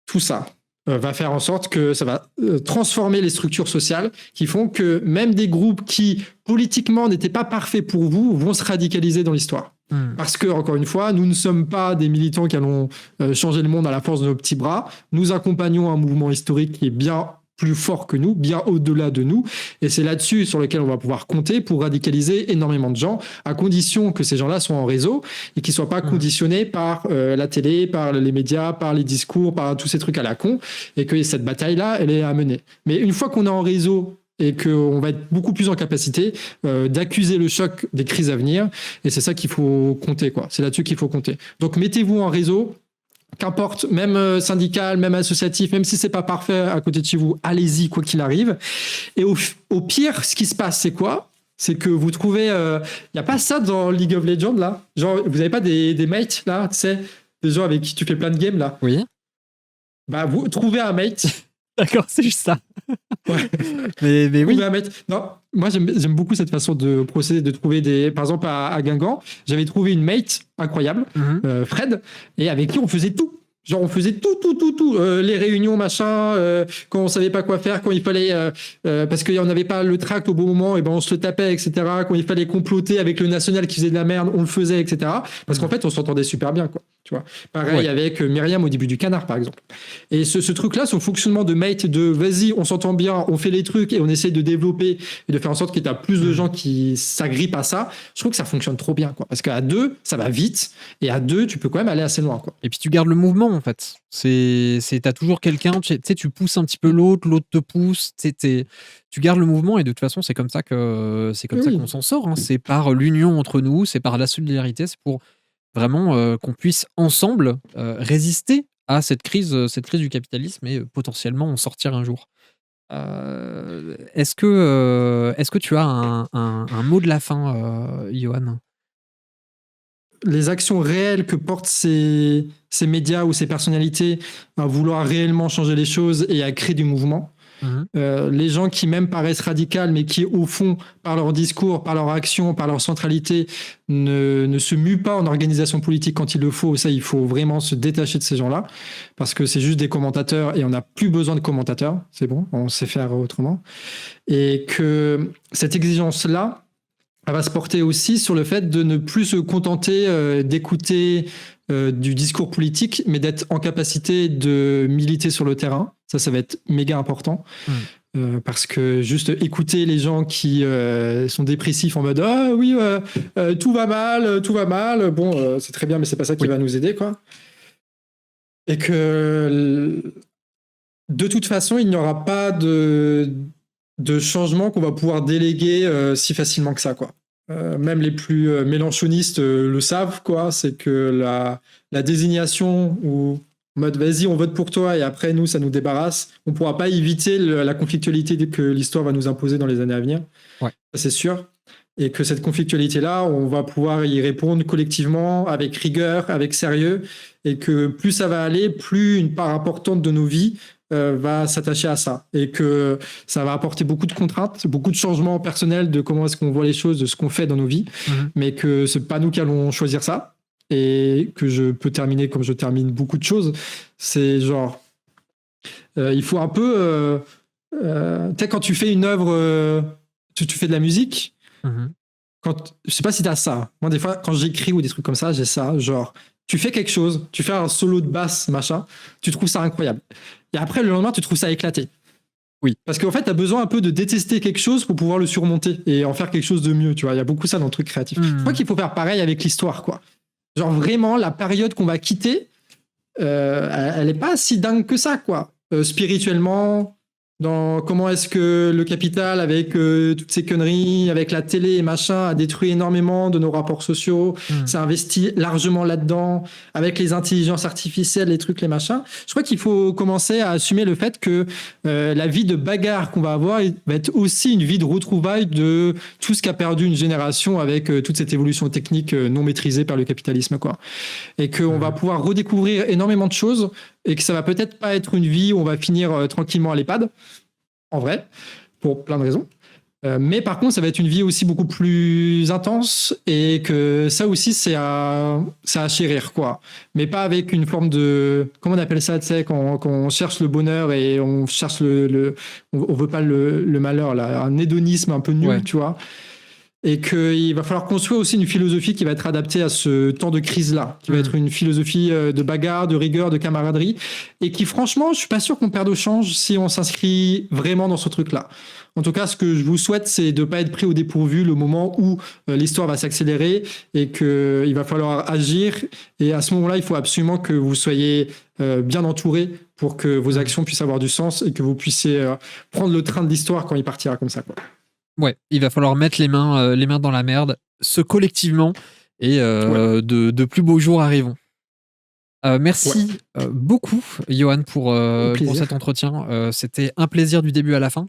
Tout ça va faire en sorte que ça va transformer les structures sociales qui font que même des groupes qui, politiquement, n'étaient pas parfaits pour vous, vont se radicaliser dans l'histoire. Parce que, encore une fois, nous ne sommes pas des militants qui allons changer le monde à la force de nos petits bras. Nous accompagnons un mouvement historique qui est bien plus fort que nous, bien au-delà de nous, et c'est là-dessus sur lequel on va pouvoir compter pour radicaliser énormément de gens, à condition que ces gens-là soient en réseau et qu'ils soient pas conditionnés par la télé, par les médias, par les discours, par tous ces trucs à la con, et que cette bataille-là, elle est à mener. Mais une fois qu'on est en réseau et qu'on va être beaucoup plus en capacité d'accuser le choc des crises à venir, et c'est ça qu'il faut compter, quoi. C'est là-dessus qu'il faut compter. Donc mettez-vous en réseau, qu'importe, même syndical, même associatif, même si c'est pas parfait à côté de chez vous, allez-y, quoi qu'il arrive. Et au pire, ce qui se passe, c'est quoi? C'est que vous trouvez... y a pas ça dans League of Legends, là? Genre, vous avez pas des mates, là, tu sais, des gens avec qui tu fais plein de games, là? Oui. Bah, vous trouvez un mate... D'accord, c'est juste ça. Ouais. mais oui. Non, moi j'aime beaucoup cette façon de procéder, de trouver des... Par exemple, à Guingamp, j'avais trouvé une mate incroyable, Fred, et avec qui on faisait tout. Genre, on faisait tout. Les réunions, machin, quand on savait pas quoi faire, quand il fallait... parce qu'on n'avait pas le tract au bon moment, et ben on se le tapait, etc. Quand il fallait comploter avec le national qui faisait de la merde, on le faisait, etc. Parce qu'en fait, on s'entendait super bien, quoi. Tu vois. Pareil avec Myriam au début du Canard, par exemple. Et ce truc-là, son fonctionnement de mate, de vas-y, on s'entend bien, on fait les trucs et on essaie de développer et de faire en sorte qu'il y ait plus de gens qui s'agrippent à ça, je trouve que ça fonctionne trop bien, quoi. Parce qu'à deux, ça va vite, et à deux, tu peux quand même aller assez loin, quoi. Et puis tu gardes le mouvement, en fait. T'as toujours quelqu'un, tu sais, tu pousses un petit peu l'autre te pousse, tu gardes le mouvement, et de toute façon, c'est comme ça qu'on s'en sort, hein. C'est par l'union entre nous, c'est par la solidarité, c'est pour vraiment qu'on puisse ensemble résister à cette crise du capitalisme et potentiellement en sortir un jour. Est-ce que tu as un mot de la fin, Yohan? Les actions réelles que portent ces médias ou ces personnalités à vouloir réellement changer les choses et à créer du mouvement. Les gens qui même paraissent radicales, mais qui au fond, par leur discours, par leur action, par leur centralité, ne se muent pas en organisation politique quand il le faut. Ça, il faut vraiment se détacher de ces gens-là, parce que c'est juste des commentateurs et on n'a plus besoin de commentateurs. C'est bon, on sait faire autrement. Et que cette exigence-là, elle va se porter aussi sur le fait de ne plus se contenter d'écouter du discours politique, mais d'être en capacité de militer sur le terrain. Ça va être méga important. Parce que juste écouter les gens qui sont dépressifs en mode « Ah oui, tout va mal. Bon, c'est très bien, mais c'est pas ça qui va nous aider, quoi. » Et que de toute façon, il n'y aura pas de changement qu'on va pouvoir déléguer si facilement que ça, quoi. Même les plus mélanchonistes le savent, quoi. C'est que la désignation ou en mode vas-y, on vote pour toi et après nous, ça nous débarrasse. On pourra pas éviter la conflictualité que l'histoire va nous imposer dans les années à venir. Ouais. Ça, c'est sûr. Et que cette conflictualité-là, on va pouvoir y répondre collectivement, avec rigueur, avec sérieux, et que plus ça va aller, plus une part importante de nos vies va s'attacher à ça. Et que ça va apporter beaucoup de contraintes, beaucoup de changements personnels de comment est-ce qu'on voit les choses, de ce qu'on fait dans nos vies, mais que c'est pas nous qui allons choisir ça. Et que je peux terminer comme je termine beaucoup de choses. C'est genre... il faut un peu... tu sais, quand tu fais une œuvre... tu fais de la musique... je sais pas si t'as ça. Moi, des fois, quand j'écris ou des trucs comme ça, j'ai ça. Genre, tu fais quelque chose, tu fais un solo de basse, machin, tu trouves ça incroyable. Et après, le lendemain, tu trouves ça éclaté. Oui. Parce qu'en fait, t'as besoin un peu de détester quelque chose pour pouvoir le surmonter et en faire quelque chose de mieux, tu vois. Il y a beaucoup ça dans le truc créatif. Je crois qu'il faut faire pareil avec l'histoire, quoi. Genre, vraiment, la période qu'on va quitter, elle est pas si dingue que ça, quoi. Spirituellement, dans comment est-ce que le capital, avec toutes ces conneries, avec la télé et machin, a détruit énormément de nos rapports sociaux, s'est investi largement là-dedans, avec les intelligences artificielles, les trucs, les machins. Je crois qu'il faut commencer à assumer le fait que la vie de bagarre qu'on va avoir va être aussi une vie de retrouvailles de tout ce qu'a perdu une génération avec toute cette évolution technique non maîtrisée par le capitalisme, quoi. Et qu'on va pouvoir redécouvrir énormément de choses et que ça va peut-être pas être une vie où on va finir tranquillement à l'EHPAD, en vrai, pour plein de raisons. Mais par contre, ça va être une vie aussi beaucoup plus intense et que ça aussi, c'est à chérir, quoi. Mais pas avec une forme de... Comment on appelle ça, tu sais, quand on cherche le bonheur et on cherche on veut pas le malheur, là, un hédonisme un peu nul, tu vois. Et qu'il va falloir construire aussi une philosophie qui va être adaptée à ce temps de crise-là, qui va être une philosophie de bagarre, de rigueur, de camaraderie, et qui, franchement, je suis pas sûr qu'on perde au change si on s'inscrit vraiment dans ce truc-là. En tout cas, ce que je vous souhaite, c'est de pas être pris au dépourvu le moment où l'histoire va s'accélérer et qu'il va falloir agir. Et à ce moment-là, il faut absolument que vous soyez bien entouré pour que vos actions puissent avoir du sens et que vous puissiez prendre le train de l'histoire quand il partira comme ça, quoi. Ouais, il va falloir mettre les mains dans la merde, ce collectivement, et de plus beaux jours arrivons. Merci beaucoup, Johan, pour cet entretien. C'était un plaisir du début à la fin.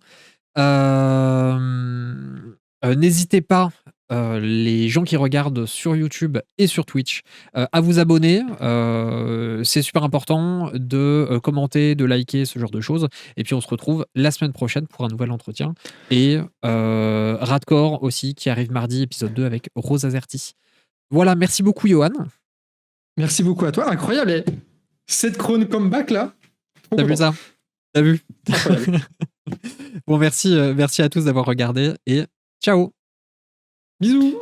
N'hésitez pas, les gens qui regardent sur YouTube et sur Twitch, à vous abonner. C'est super important de commenter, de liker, ce genre de choses. Et puis on se retrouve la semaine prochaine pour un nouvel entretien. Et Radcore aussi, qui arrive mardi, épisode 2 avec Rose Azerty. Voilà, merci beaucoup, Johan. Merci beaucoup à toi. Incroyable. Cette crône comeback là. T'as vu ça? T'as vu? Bon, merci à tous d'avoir regardé et ciao. Bisous.